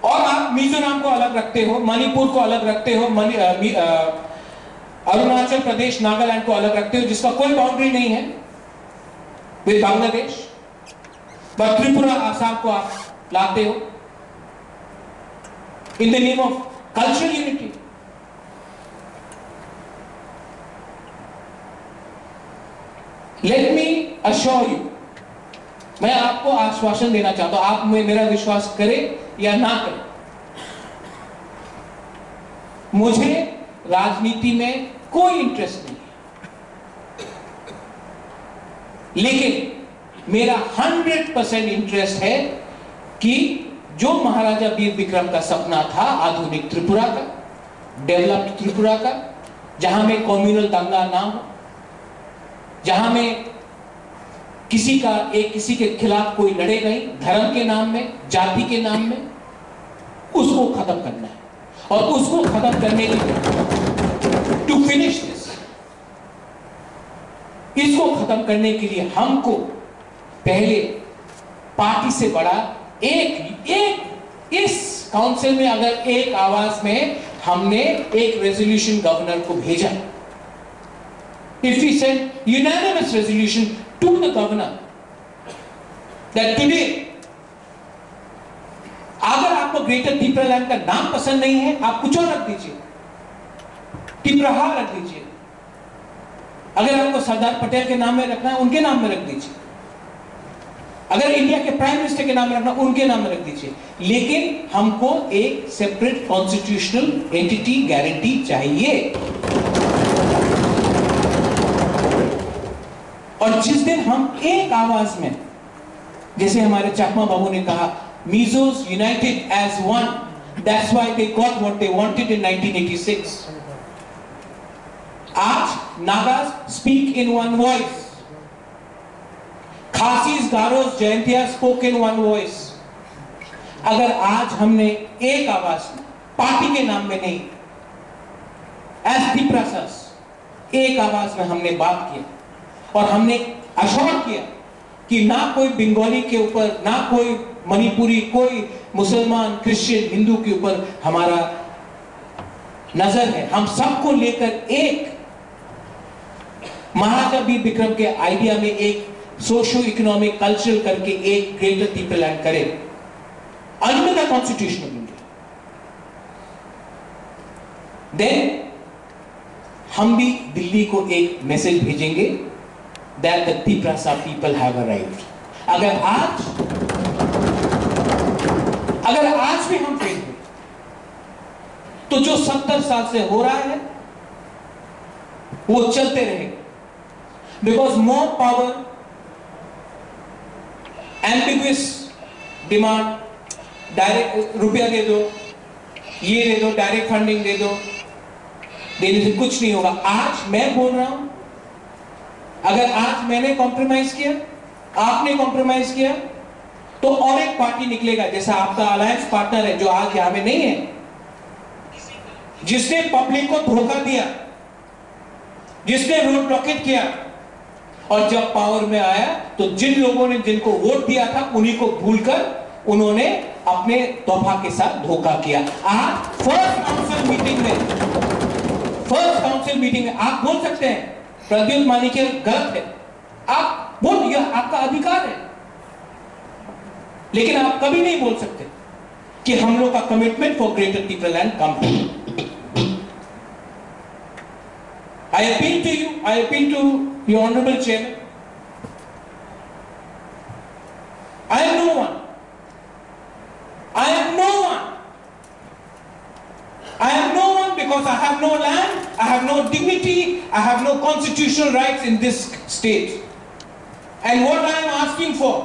और आप मिजोरम को अलग रखते हो, मणिपुर को अलग रखते हो, अरुणाचल प्रदेश, नागालैंड को अलग रखते हो, जिसका कोई बाउंड्री नहीं है विद बांग्लादेश. बट त्रिपुरा, आसाम को आप लाते हो in the name of cultural unity. Let me assure you, मैं आपको आश्वासन देना चाहता हूं, आप मेरा विश्वास करें या ना करें, मुझे राजनीति में कोई इंटरेस्ट नहीं है, लेकिन मेरा 100% इंटरेस्ट है कि जो महाराजा वीर विक्रम का सपना था, आधुनिक त्रिपुरा का, डेवलप्ड त्रिपुरा का, जहां में कम्युनल दंगा ना हो, जहां में किसी के खिलाफ कोई लड़े नहीं, धर्म के नाम में, जाति के नाम में, उसको खत्म करना है. और उसको खत्म करने के लिए, टू फिनिश दिस, इसको खत्म करने के लिए हमको पहले पार्टी से बड़ा एक इस काउंसिल में अगर एक आवाज में हमने एक रेजोल्यूशन गवर्नर को भेजा, if we send unanimous resolution to the governor that today, अगर आपको ग्रेटर त्रिपुरा लैंड का नाम पसंद नहीं है, आप कुछ और रख दीजिए, त्रिपुरा रख दीजिए. अगर आपको सरदार पटेल के नाम में रखना है, उनके नाम में रख दीजिए. अगर इंडिया के प्राइम मिनिस्टर के नाम में रखना, उनके नाम में रख दीजिए. लेकिन हमको एक सेपरेट कॉन्स्टिट्यूशनल एंटिटी गारंटी चाहिए. और जिस दिन हम एक आवाज में, जैसे हमारे चकमा बाबू ने कहा, Mizos united as one, that's why they got what they wanted in 1986. आज Nagas speak in one voice, Khasis, Garos, Jaintia spoke in one voice. अगर आज हमने एक आवाज में, पार्टी के नाम में नहीं, एज त्रिपुरासास एक आवाज में हमने बात किया, और हमने अश्योर किया कि ना कोई बंगाली के ऊपर, ना कोई मणिपुरी, कोई मुसलमान, क्रिश्चियन, हिंदू के ऊपर हमारा नजर है. हम सबको लेकर एक महाराजा वीर विक्रम के आइडिया में एक सोशो इकोनॉमिक कल्चरल करके एक ग्रेटर त्रिपुरा लैंड करे under the Constitution of India. Then हम भी दिल्ली को एक मैसेज भेजेंगे that the Tripura people have arrived. अगर आज भी हम फेल हुए, तो जो 70 साल से हो रहा है वो चलते रहेगा. Because more power, ambiguous demand, direct रुपया दे दो, ये दे दो, डायरेक्ट फंडिंग दे दो, देने से कुछ नहीं होगा। आज मैं बोल रहा हूं, अगर आज मैंने कॉम्प्रोमाइज किया, आपने कॉम्प्रोमाइज किया, तो और एक पार्टी निकलेगा, जैसा आपका अलायंस पार्टनर है जो आज यहां में नहीं है, जिसने पब्लिक को धोखा दिया, जिसने रोड ब्लॉकेट किया, और जब पावर में आया तो जिन लोगों ने जिनको वोट दिया था उन्हीं को भूलकर उन्होंने अपने तोहफा के साथ धोखा किया। आज फर्स्ट काउंसिल मीटिंग में आप बोल सकते हैं प्रद्युत मानिक्य गलत है, आप बोलिए, आपका अधिकार है, लेकिन आप कभी नहीं बोल सकते कि हम लोग का commitment for greater Tripuraland complete. I appeal to you, I appeal to the Honorable Chairman. I am no one. I am no one. I am no one because I have no land, I have no dignity, I have no constitutional rights in this state. And what I am asking for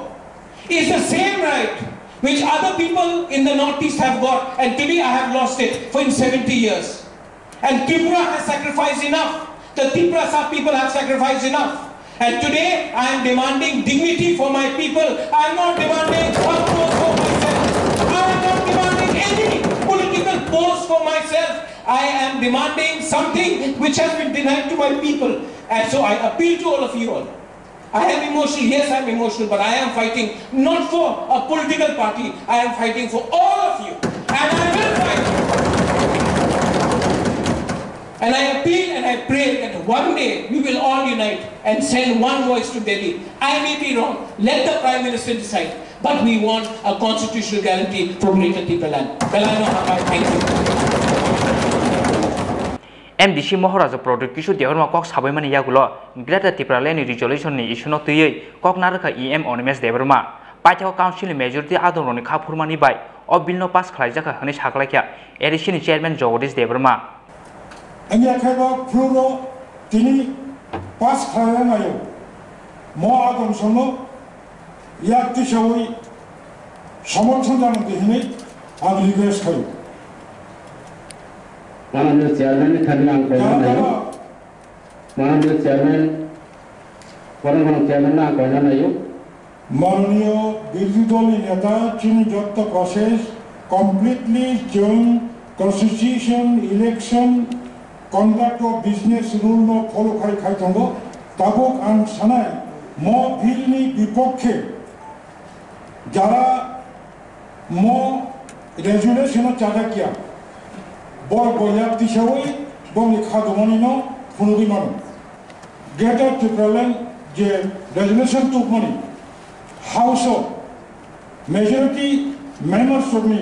is the same right which other people in the Northeast have got, and today I have lost it for 70 years. And Tripura has sacrificed enough. The Tripura people have sacrificed enough. And today I am demanding dignity for my people. I am not demanding a post for myself. I am not demanding any political post for myself. I am demanding something which has been denied to my people. And so I appeal to all of you all. I am emotional, yes I am emotional, but I am fighting not for a political party. I am fighting for all of you. And I will fight. And I appeal and I pray that one day we will all unite and send one voice to Delhi. I may be wrong. Let the Prime Minister decide. But we want a constitutional guarantee for Greater Tripuland. Thank you. MDC Maharaja Project Kishu Devarma Kok Sabimani Yagulo, Greater Tripuland Resolution ni Ishuno Tuye, Kok Naraka EM Onimes Devarma, Patio Council Majority Adoroni Kapurmani by, or Bill no Pass Klajaka Hanish Haklakia, Edition Chairman Jordis Devarma. Anya kaiba puro tini pas khaya ngayo mo adom sono yakti shawai সমর্থন জানাতে হিনে আমি রিকোয়েস্ট করি মাননীয় চেয়ারম্যান খাদিনাম কয়নানায়ু মাননীয় চেয়ারম্যান পরম চেয়ারম্যান না কয়নানায়ু মাননীয় বিরোধী দলের নেতা যিনি যত process completely join constitution election conduct of business rule no follow khai thongo tabok ang sanai mo bilni bipokhe jara mo resolution chadakia bor boyak tishawi boni khadumani no phunuri man Greater Tripuland je resolution took money house of majority members of me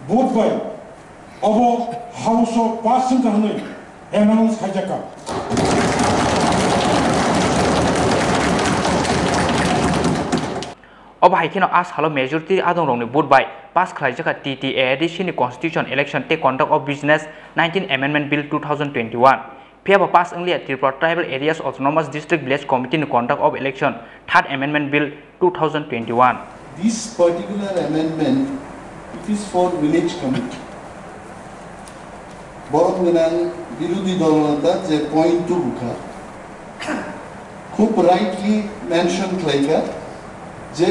vote by abo house of passing kahne announce hajaka Oba Haikino asked hello majority Adon vote by pass Klajaka TTA edition constitution election take conduct of business 19 Amendment Bill 2021. Piaba pass only at Tripura Tribal Areas Autonomous District Village Committee in conduct of election 3rd Amendment Bill 2021. This particular amendment, it is for village committee. বরং বিরোধী দলনেতা যে পয়েন্ট টু বুকা খুব রাইটলি মেনশন খাইকা যে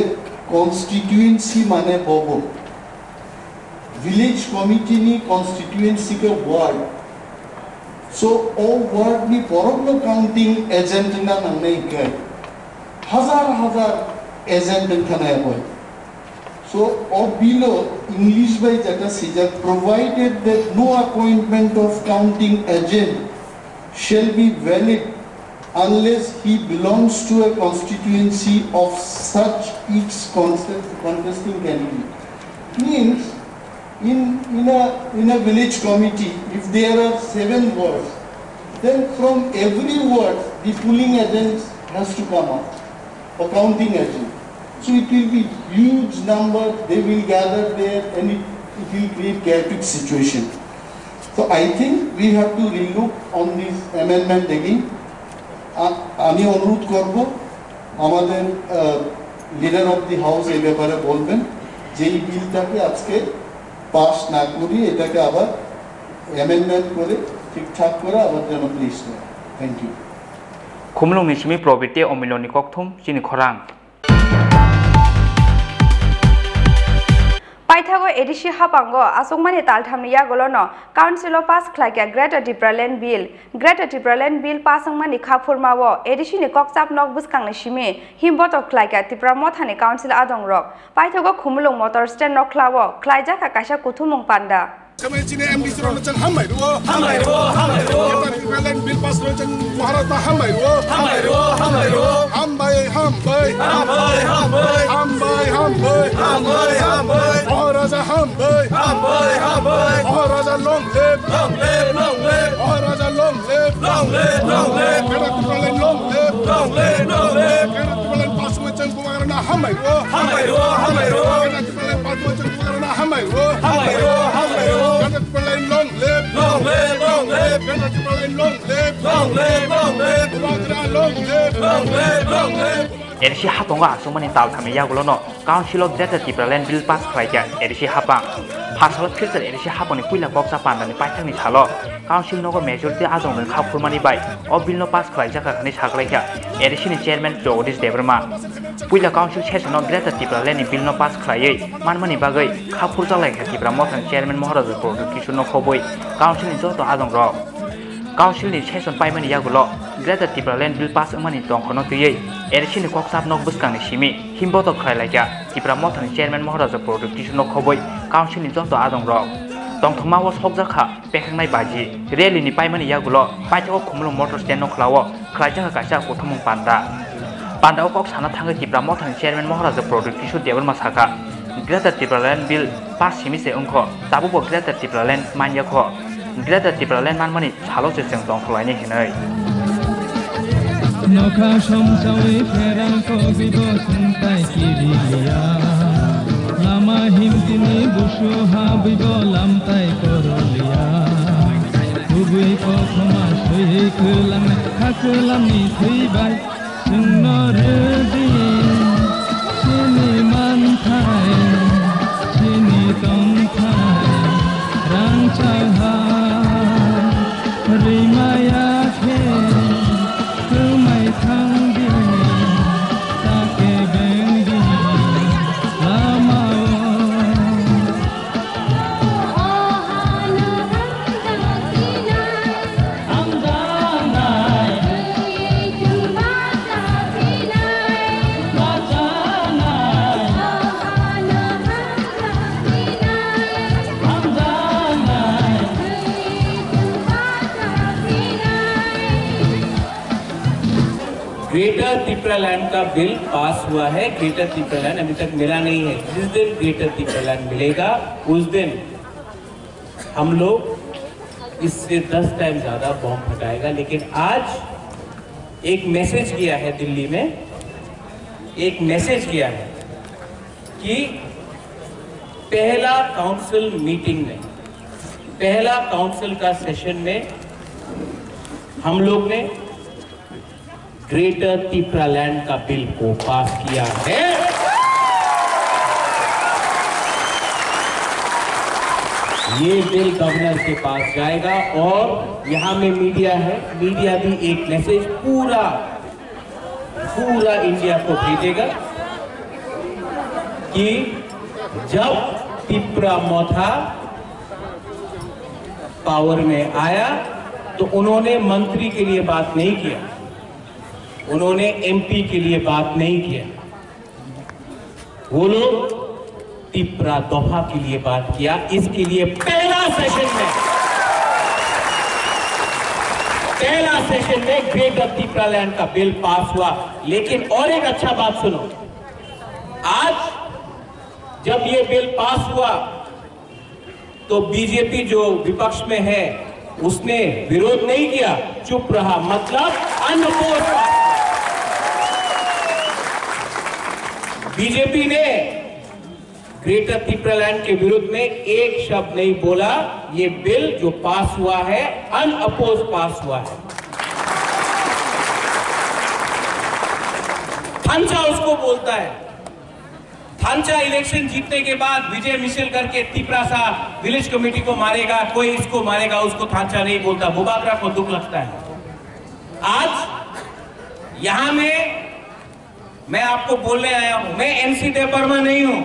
কনস্টিটুয়েন্সি মানে বব ভিলেজ কমিটি নি কনস্টিটুয়েন্সি के वार्ड सो ओ वार्ड नी परमनो काउंटिंग एजेंट ना नंगनै के हजार हजार एजेंट खाना है So, or below English by Jata Sija provided that no appointment of counting agent shall be valid unless he belongs to a constituency of such its contesting candidate. Means in a village committee, if there are 7 wards, then from every ward the polling agent has to come out, a counting agent. So it will be huge number, they will gather there and it will create chaotic situation. So I think we have to relook on this amendment again. আমি অনুরোধ করব আমাদের লিডার অফ দি হাউস এই ব্যাপারে বলবেন যে এই বিলটাকে আজকে পাস না করি এটাকে আবার অ্যামেন্ডমেন্ট করে ঠিকঠাক করে আবার যেন প্লিজ হয়। Thank you. খুমলুং নিসিমি প্রবৃত্তি অমিলনি ককথুম চিনি খরাং Paithago edishi hapango asungmani talthamni yagolono council of pass khlaika Greater Tipraland Bill Greater Tipraland Bill pasangmani khapurmawo edishi ni kokchap nok buskangni shimi himboto khlaika Tipra mothani council adongrok Paithago khumulung motor stand nok khlawo khlaijaka kaisa kuthumung panda Kami sini MDC rocan hamai ruo. Kita Tipraland Bill pass rocan Maharata hamai ruo. Hambai. Maharaja hambai. Maharaja long live. Maharaja long live. Kita Tipraland long live. Kita Tipraland pass rocan Bumarana hamai ruo. Kita Tipraland pass rocan Bumarana hamai ruo. Kita Tipraland long live. Kita Tipraland long live. Bumarana long live. Edisi hapango asungmani talthamni yagolono council of Greater Tipraland Bill pass khlaika edisi hapang phasalo filter edisi hapani puila koksa pandani paithangni salo council nogo majority adongni khapurmani bai o bill no pass khlaijaka khani saklaika edisi ni chairman Jogdish Debrma puila council session of Greater Tipraland ni bill no pass khlaiei manmani bagai khapurjalaika Tipra mothani chairman Maharaja Product Kishor no khoboi council ni joto adongrok council ni session paimani yagulo Greater Tipraland Bill pass amani tongkhono tuyei edisi ni koksap nok buskangni simi himboto khlailaka Tipra mothani chairman Maharaja Product Kishor no khoboi council ni joto adongrok tongthongmao sokjakha pekhangnai baji rally ni paimani yagulo paithago khumlung motor stand no khlawo khlaijaka kaisa kuthumung panda okok sana thangai Tipra mothani chairman Maharaja Product Kishor Debrma saka Greater Tipraland Bill pass simi se ungkho tabubo Greater Tipraland manyakho Greater Tipraland manmani chalo se seng tongthlaini hinai Nokha somsawi ferang ko bibo suntai kirilia Lama himtini bushu ha bibo lamtai korolia Kubui ko khoma sui kulam hakulam ni thuibai Sungno redi Sini manthai Sini tongthai Rang chauha Rimaya khe Kumai thangdi Take bengdi Lama greater Tipraland का बिल पास हुआ है। ग्रेटर तिप्रालैंड अभी तक मिला नहीं है। जिस दिन ग्रेटर तिप्रालैंड मिलेगा उस दिन हम लोग इससे 10 टाइम ज्यादा बॉम्ब फटाएगा। लेकिन आज एक मैसेज किया है दिल्ली में, एक मैसेज किया है कि पहला काउंसिल मीटिंग में, पहला काउंसिल का सेशन में हम लोग ने ग्रेटर तिप्रालैंड का बिल को पास किया है। ये बिल गवर्नर के पास जाएगा और यहाँ में मीडिया है, मीडिया भी एक मैसेज पूरा इंडिया को भेजेगा कि जब तिप्रा मोथा पावर में आया तो उन्होंने मंत्री के लिए बात नहीं किया, उन्होंने एमपी के लिए बात नहीं किया, वो लोग तिप्रा दफा के लिए बात किया। इसके लिए पहला सेशन में ग्रेटर तिप्रालैंड का बिल पास हुआ। लेकिन और एक अच्छा बात सुनो, आज जब ये बिल पास हुआ तो बीजेपी जो विपक्ष में है उसने विरोध नहीं किया, चुप रहा, मतलब अनअपोज। बीजेपी ने ग्रेटर तिप्रालैंड के विरुद्ध में एक शब्द नहीं बोला। ये बिल जो पास हुआ है अनअपोज पास हुआ है। थांचा उसको बोलता है, थांचा इलेक्शन जीतने के बाद विजय मिशेल करके तिपरासा विलेज कमेटी को मारेगा, कोई इसको मारेगा, उसको थांचा नहीं बोलता। बुबागरा को दुख लगता है। आज यहां में मैं आपको बोलने आया हूं, मैं एनसी देवबर्मा नहीं हूं।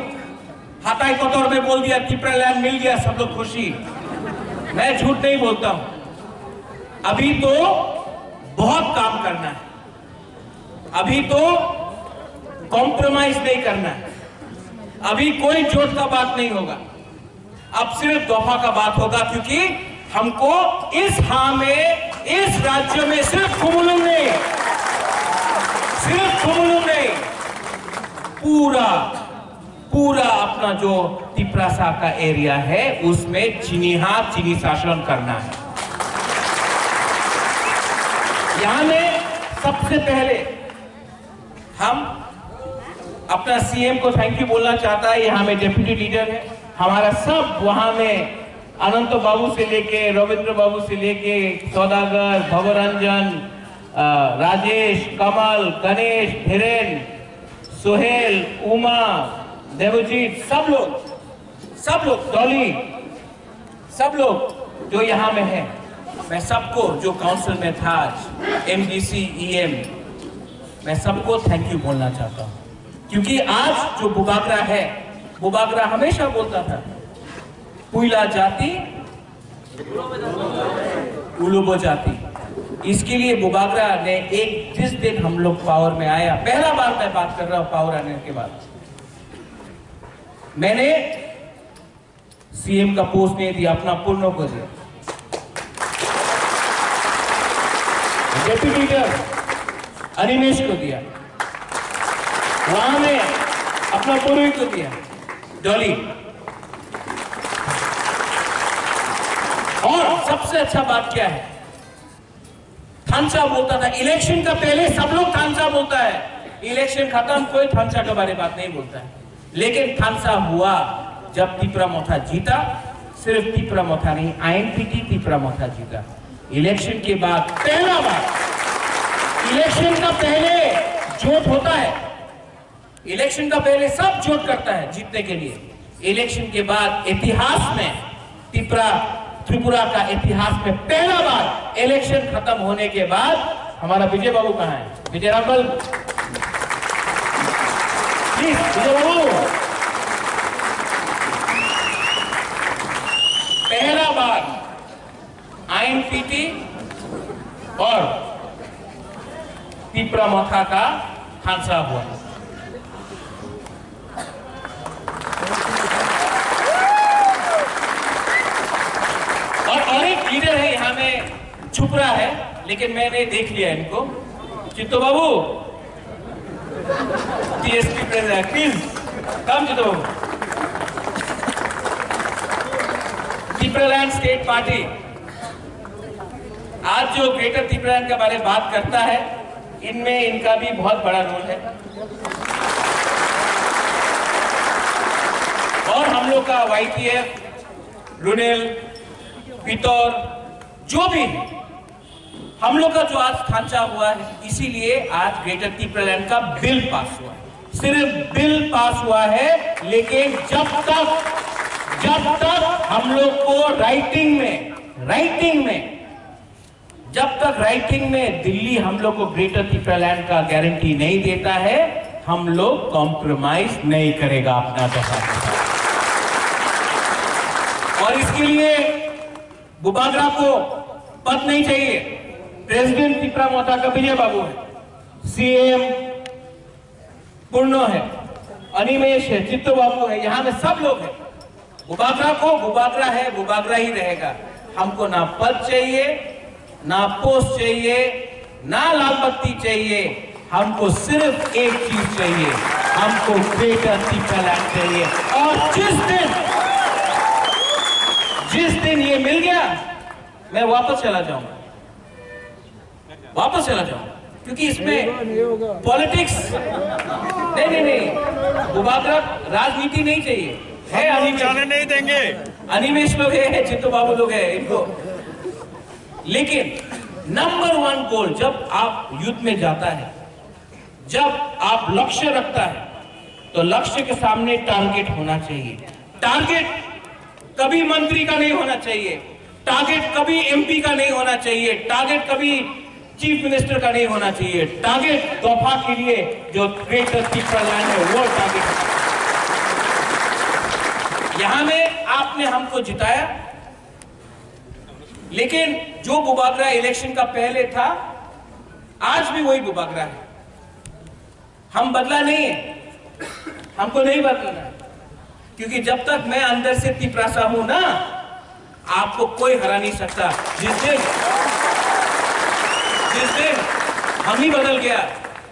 हाथाई को तौर पे बोल दिया तिपरा लैंड मिल गया, सब लोग खुशी। मैं झूठ नहीं बोलता हूं। अभी तो बहुत काम करना है, अभी तो कॉम्प्रोमाइज नहीं करना है, अभी कोई जोट का बात नहीं होगा, अब सिर्फ दफा का बात होगा। क्योंकि हमको इस में इस राज्य में सिर्फ खुमुलुंग नहीं, सिर्फ खुमुलुंग नहीं, पूरा अपना जो तिपरासा का एरिया है उसमें चीनी शासन करना है। यहां में सबसे पहले हम अपना सीएम को थैंक यू बोलना चाहता है। यहाँ में डिप्टी लीडर है हमारा, सब वहां में अनंत बाबू से लेके रविंद्र बाबू से लेके सौदागर, भवरंजन, राजेश, कमल, गणेश, धीरेन, सोहेल, उमा, देवजीत, सब लोग डॉली, सब लोग जो यहाँ में है, मैं सबको जो काउंसिल में था आज, एमडीसी, ईएम, मैं सबको थैंक यू बोलना चाहता हूँ। क्योंकि आज जो बुबागरा है, बुबागरा हमेशा बोलता था पुइला जाति उलुबो जाति। इसके लिए बुबागरा ने जिस दिन हम लोग पावर में आया, पहला बार मैं बात कर रहा हूं पावर आने के बाद, मैंने सीएम का पोस्ट नहीं दिया, अपना पूर्णों को दिया। डिप्टी लीडर अनिमेश को दिया, वहां में अपना पूर्वी को दिया, डॉली। और सबसे अच्छा बात क्या है, थांचा बोलता था इलेक्शन का पहले, सब लोग थांचा बोलता है, इलेक्शन खत्म कोई थांचा के बारे में बात नहीं बोलता है। लेकिन थांचा हुआ जब तिपरा मोथा जीता, सिर्फ तिपरा मोथा नहीं, आईएनपीटी तिपरा मोथा जीता। इलेक्शन के बाद पहला बार, इलेक्शन का पहले जोट होता है, इलेक्शन का पहले सब जोट करता है जीतने के लिए। इलेक्शन के बाद इतिहास में, त्रिपुरा का इतिहास में पहला बार इलेक्शन खत्म होने के बाद, हमारा विजय बाबू कहां है? विजय रामबल, प्लीज विजय बाबू। पहला बार आईएनपीटी और तिपरा मोथा का हादसा हुआ। और एक लीडर है यहाँ में, छुप रहा है, लेकिन मैंने देख लिया इनको। Chitto babu, TSP president, please come Chitto babu. Tipraland state party आज जो ग्रेटर तिपरालैंड के बारे में बात करता है, इनमें इनका भी बहुत बड़ा रोल है। और हम लोग का वाईटीएफ, रुनेल, पितौर, जो भी है, हम लोग का जो आज थांचा हुआ है, इसीलिए आज ग्रेटर तिपरालैंड का बिल पास हुआ है। सिर्फ बिल पास हुआ है, लेकिन जब तक हम लोग को राइटिंग में दिल्ली हम लोग को ग्रेटर तिपरालैंड का गारंटी नहीं देता है, हम लोग कॉम्प्रोमाइज नहीं करेगा अपना दफा। और इसके लिए बुबागरा को पद नहीं चाहिए। प्रेसिडेंट तिपरा मोथा का विजय बाबू है, सीएम पूर्णो है, अनिमेश है, चित्तो बाबू है, यहाँ में सब लोग हैं। बुबागरा को बुबागरा है, बुबागरा ही रहेगा। हमको ना पद चाहिए, ना पोस्ट चाहिए, ना लाल बत्ती चाहिए, हमको सिर्फ एक चीज चाहिए, हमको ग्रेटर तिपरालैंड चाहिए। और जिस दिन ये मिल गया, मैं वापस चला जाऊंगा, क्योंकि इसमें पॉलिटिक्स नहीं, बुबागरा राजनीति नहीं चाहिए है, अनिमेश जाने नहीं देंगे, अनिमेश लोग है, चित्तो बाबू लोग है इनको। लेकिन नंबर 1 गोल जब आप युद्ध में जाता है, जब आप लक्ष्य रखता है, तो लक्ष्य के सामने टारगेट होना चाहिए। टारगेट कभी मंत्री का नहीं होना चाहिए, टारगेट कभी एमपी का नहीं होना चाहिए, टारगेट कभी चीफ मिनिस्टर का नहीं होना चाहिए। टारगेट दफा के लिए जो ग्रेटर त्रिपुरा लैंड है वो टारगेट। यहां में आपने हमको जिताया, लेकिन जो बुबागरा इलेक्शन का पहले था आज भी वही बुबागरा है। हम बदला नहीं है, हमको नहीं बदलना है, क्योंकि जब तक मैं अंदर से तिपरासा हूं ना, आपको कोई हरा नहीं सकता। जिस दिन हम ही बदल गया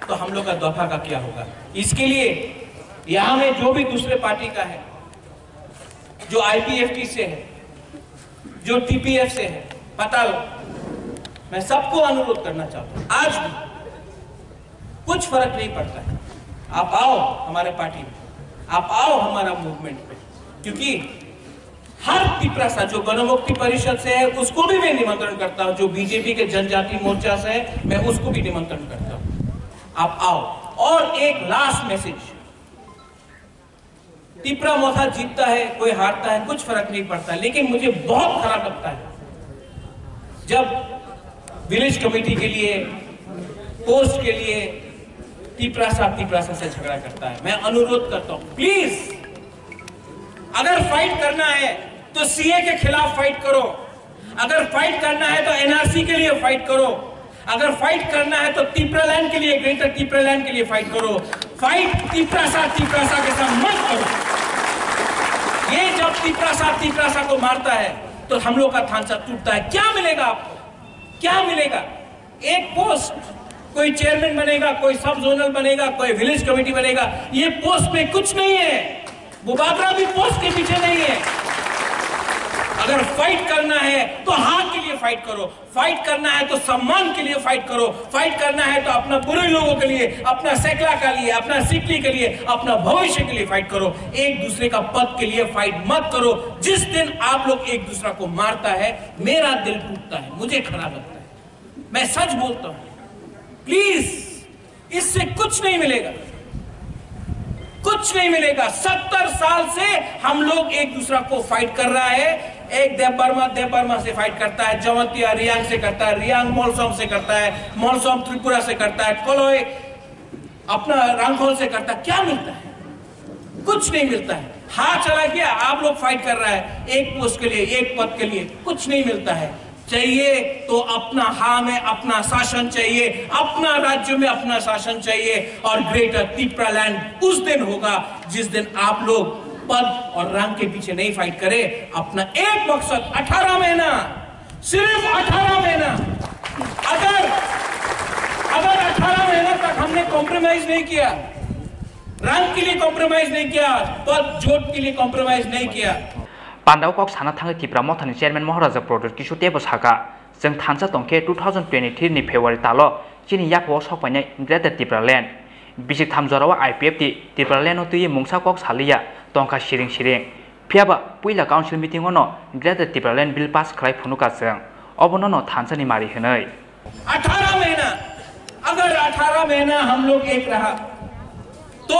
तो हम लोग का दफा का क्या होगा। इसके लिए यहां में जो भी दूसरे पार्टी का है, जो आईपीएफटी से है, जो टीपीएफ से है, पता लो, मैं सबको अनुरोध करना चाहता हूं, आज भी कुछ फर्क नहीं पड़ता है, आप आओ हमारे पार्टी में, आप आओ हमारा मूवमेंट पे, क्योंकि हर तिपरासा जो गणमुक्ति परिषद से है उसको भी मैं निमंत्रण करता हूं, जो बीजेपी के जनजाति मोर्चा से है मैं उसको भी निमंत्रण करता हूं, आप आओ। और एक लास्ट मैसेज, तिपरा मोथा जीतता है, कोई हारता है, कुछ फर्क नहीं पड़ता, लेकिन मुझे बहुत खराब लगता है जब विलेज कमेटी के लिए, पोस्ट के लिए तिपरासा से झगड़ा करता है। मैं अनुरोध करता हूं, प्लीज अगर फाइट करना है तो सीए के खिलाफ फाइट करो, अगर फाइट करना है तो एनआरसी के लिए फाइट करो, अगर फाइट करना है तो त्रिपुरा लैंड के लिए, ग्रेटर त्रिपुरा लैंड के लिए फाइट करो। फाइट तिपरासा के साथ मत करो। ये जब तिपरासा को मारता है तो हम लोग का थांचा टूटता है। क्या मिलेगा आपको, क्या मिलेगा? एक पोस्ट, कोई चेयरमैन बनेगा, कोई सब जोनल बनेगा, कोई विलेज कमेटी बनेगा, ये पोस्ट में कुछ नहीं है। बुबागरा भी पोस्ट के पीछे नहीं है। अगर फाइट करना है तो हाथ के लिए फाइट करो, फाइट करना है तो सम्मान के लिए फाइट करो, फाइट करना है तो अपना बुरे लोगों के लिए, अपना सेकला के लिए, अपना सिकली के लिए, अपना भविष्य के लिए फाइट करो। एक दूसरे का पद के लिए फाइट मत करो। जिस दिन आप लोग एक दूसरा को मारता है मेरा दिल टूटता है, मुझे खराब लगता है, मैं सच बोलता हूं। प्लीज, इससे कुछ नहीं मिलेगा, कुछ नहीं मिलेगा। 70 साल से हम लोग एक दूसरा को फाइट कर रहा है। एक देव बर्मा से फाइट करता है, जवंतिया रियांग से करता है, रियांग मोलसोम से करता है, मोलसोम त्रिपुरा से करता है, कोलोई अपना रांगखोल से करता है। क्या मिलता है? कुछ नहीं मिलता है। हाथ चला गया, आप लोग फाइट कर रहा है एक पोस्ट के लिए, एक पद के लिए, कुछ नहीं मिलता है। चाहिए तो अपना हाँ में अपना शासन चाहिए, अपना राज्य में अपना शासन चाहिए। और ग्रेटर त्रिपुरा लैंड उस दिन होगा जिस दिन आप लोग पद और रंग के पीछे नहीं फाइट करे। अपना एक मकसद, 18 महीना, सिर्फ 18 महीना, अगर 18 महीना तक हमने कॉम्प्रोमाइज नहीं किया, रंग के लिए कॉम्प्रोमाइज नहीं किया, पद जोट के लिए कॉम्प्रोमाइज नहीं किया। पांडाव कॉक साना थांगे त्रिपुरा मोथानि चेयरमैन महाराजा प्रोडक्ट किशोर टेबो साका जों थानसा तंखे 2023 नि फेब्रुवारी तालो चिनि याफो सपायनाय ग्रेटर त्रिपुरा लैंड बिसिक थामजराव आईपीएफटी त्रिपुरा लैंड तुई मुंसा कॉक सालिया तंका सिरिं फियाबा पुइला काउंसिल मीटिंग नो greater Tripura land bill pass खालाय फुनुका जों अबनो थानसानि मारि होनै 18 महीना, अगर 18 महीना हम लोग एक रहा तो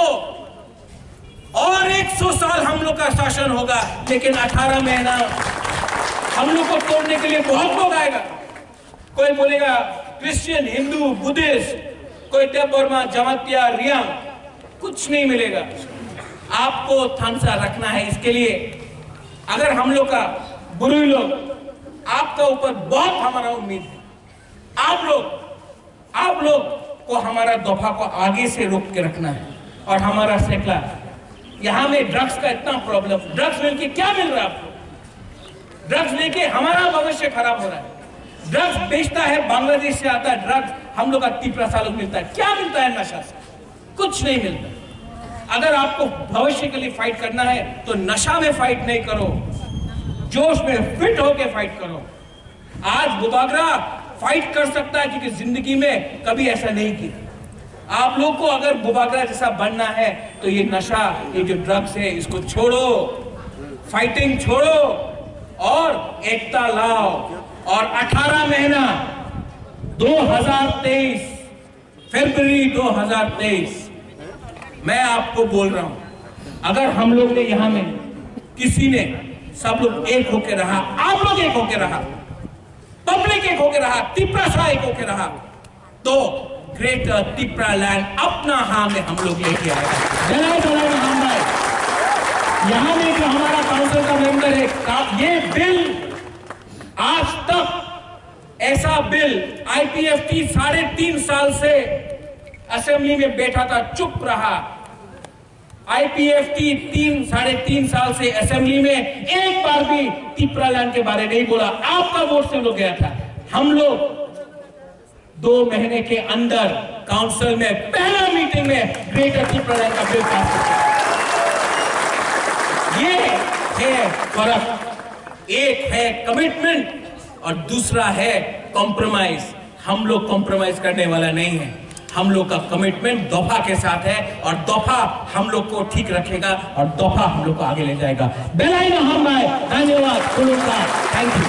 और 100 साल हम लोग का शासन होगा। लेकिन 18 महीना हम लोग को तोड़ने के लिए बहुत लोग आएगा। कोई बोलेगा क्रिश्चियन, हिंदू, बुद्धिस्ट, कोई देव बर्मा, जमातिया, रियांग, कुछ नहीं मिलेगा। आपको थानसा रखना है। इसके लिए अगर हम लोग का बुरी लोग, आपका ऊपर बहुत हमारा उम्मीद है। आप लोग को हमारा दफा को आगे से रोक के रखना है। और हमारा सेकला, यहाँ में ड्रग्स का इतना प्रॉब्लम, ड्रग्स लेके क्या मिल रहा है आपको? ड्रग्स लेके हमारा भविष्य खराब हो रहा है। ड्रग्स बेचता है, बांग्लादेश से आता है ड्रग्स, हम लोग का त्रिपुरा लोग मिलता है। क्या मिलता है नशा से? कुछ नहीं मिलता। अगर आपको भविष्य के लिए फाइट करना है तो नशा में फाइट नहीं करो, जोश में फिट होके फाइट करो। आज बुबागरा फाइट कर सकता है क्योंकि जिंदगी में कभी ऐसा नहीं किया। आप लोग को अगर बुबागरा जैसा बनना है तो ये नशा, ये जो ड्रग्स है, इसको छोड़ो, फाइटिंग छोड़ो और एकता लाओ। और 18 महीना 2023 फरवरी 2023 मैं आपको बोल रहा हूं, अगर हम लोग ने यहां में किसी ने सब लोग एक होके रहा, आप लोग एक होके रहा, पब्लिक एक होके रहा, तिपरा शाह एक होके रहा, तो ग्रेटर तिपरा लैंड अपना हाथ में हम लोग लेके आएगा। जलाए हम यहां में जो हमारा काउंसिल का मेंबर है, ये बिल आज तक ऐसा बिल IPFT 3.5 साल से असेंबली में बैठा था, चुप रहा। IPFT 3.5 साल से असेंबली में एक बार भी तिपरा लैंड के बारे नहीं बोला। आपका वोट से लोग गया था। हम लोग 2 महीने के अंदर काउंसिल में पहला मीटिंग में ग्रेटर तिपरा लैंड का बिल पास किया। ये है फर्क। एक है कमिटमेंट और दूसरा है कॉम्प्रोमाइज। हम लोग कॉम्प्रोमाइज करने वाला नहीं है। हम लोग का कमिटमेंट दफा के साथ है और दफा हम लोग को ठीक रखेगा और दफा हम लोग को आगे ले जाएगा। बेलाइन हम धन्यवाद। Thank you.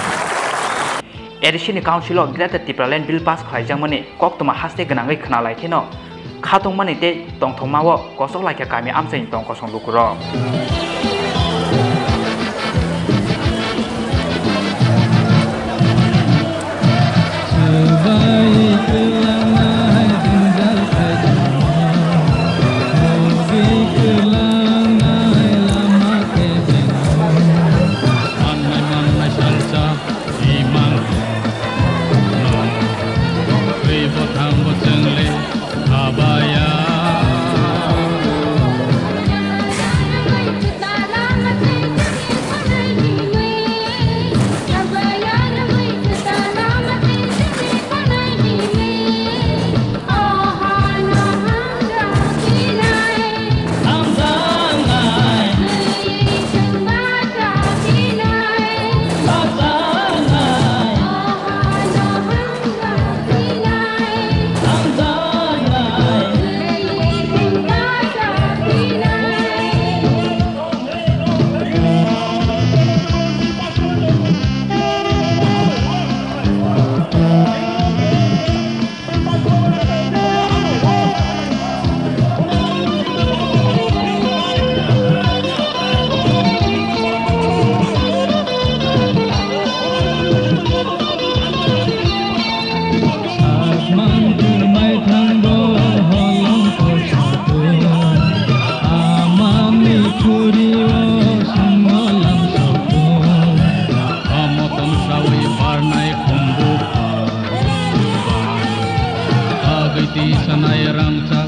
Additional council greater Tipra land bill pass खालामजामोनी कक्तमा हास्ते गनाङै खोनालायखेनो खाथंमानि ते तंथंमावो कसक लायखा गामि आमसायनि तंकसं लुकुरो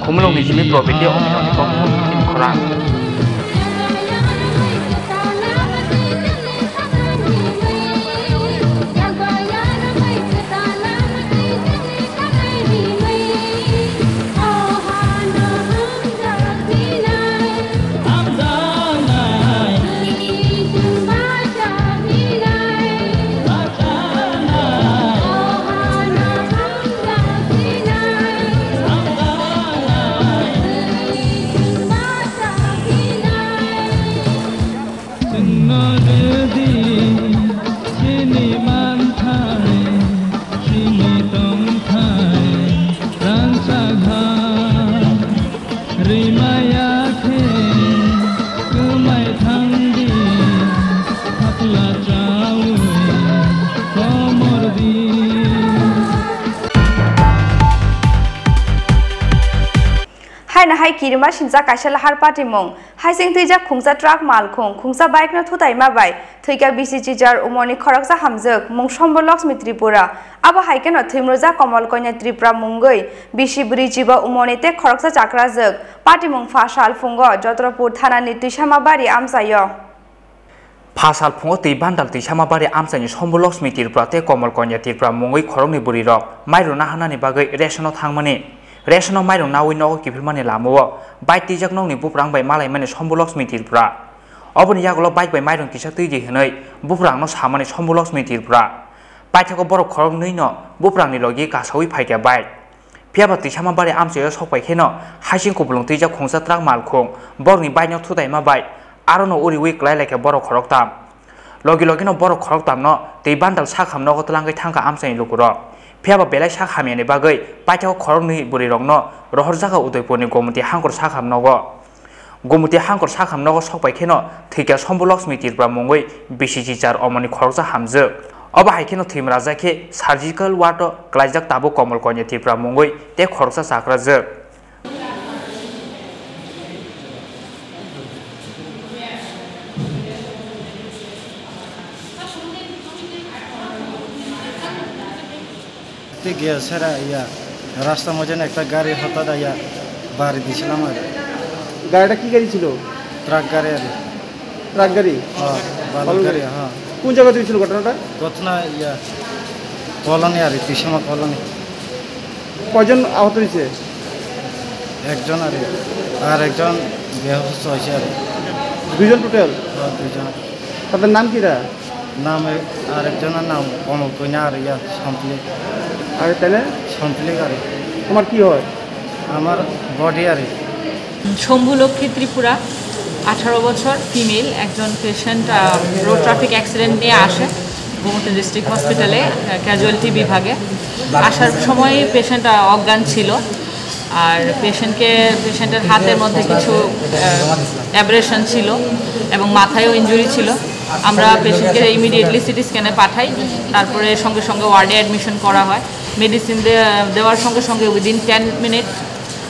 Kumulong ni Jimmy Pro video omino ni Pongpong tim Koran. Hai kirima sinja kaisa lahar party mong hai sing tuija khungsa truck mal khungsa bike na thutai ma bai thuika BCG jar umoni khoraksa hamjak mong Sombolok Tripura abo hai keno thimroja Komal Konya Tripura mungoi bishi brijiba umonite khoraksa chakrajak party mong fasal fungo Jotrapur thana ni Tuisamabari amsayo Fasal fungo tei bandal Tuisamabari amsani Sombolok Tripura te Komal Konya Tripura mungoi khorokni burirok mairona hanani bagai resono thangmani Resono mairong nawi nogo kifilmani lamuwo bike tijak nong ni buprang bai malai mani Sombolok Tripura oboni yagolo bike bai mairong kisa tuiji hinoi buprang no samani Sombolok Tripura bike ko borok khorok nei no buprang ni logi kasawi phaikya bike piaba Tuisamabari amsayo sokpai kheno haising kubulung tijak khungsa truck malkhung borni bike no thudai ma bike aro no uri week lai laika borok khorok tam logi no borok khorok tam no tei bandal sakham nogo tlangai thangka amsani lukuro Piaba belai sakhamiani bagai paitako khorokni burirokno rohor jaga Udaipurni Gomunti hangkor sakham nogo Gomuti hangkor sakham nogo sokpai kheno thika Sombolakshmi tirpra mongoi BCG char omoni khoroksa hamjak oba haikeno thimraja khe surgical ward klaijak tabo Komal Konya tirpra mongoi te khoroksa sakrajak গিয়া সেরা ইয়া রাস্তা মধ্যে একটা গাড়ি হঠাৎ ইয়া বাড়ি দিয়েছিলাম আর গাড়িটা কি গাড়ি ছিল ট্রাক গাড়ি আর ট্রাক গাড়ি হ্যাঁ বালু গাড়ি হ্যাঁ কোন জায়গা হয়েছিল ঘটনাটা ঘটনা ইয়া কলোনি আর পিসমা কলোনি কয়জন আহত হয়েছে একজন আর একজন বেহস হয়েছে আর দুইজন টোটাল দুইজন তাদের নাম কিরা নাম আর একজনের নাম কমল কইনা আর ইয়া সম্পলি আর তাহলে সম্পলি আর তোমার কি হয় আমার বডি আর শম্ভুলক্ষ্মী ত্রিপুরা 18 বছর ফিমেল একজন পেশেন্ট রোড ট্রাফিক অ্যাক্সিডেন্ট নিয়ে আসে গোমতী ডিস্ট্রিক্ট হসপিটালে ক্যাজুয়ালিটি বিভাগে আসার সময় পেশেন্ট অজ্ঞান ছিল আর পেশেন্টের হাতের মধ্যে কিছু অ্যাব্রেশন ছিল এবং মাথায়ও ইনজুরি ছিল আমরা পেশেন্টকে ইমিডিয়েটলি সিটি স্ক্যানে পাঠাই তারপরে সঙ্গে সঙ্গে ওয়ার্ডে অ্যাডমিশন করা হয় মেডিসিন দেওয়ার সঙ্গে সঙ্গে উইদিন 10 মিনিট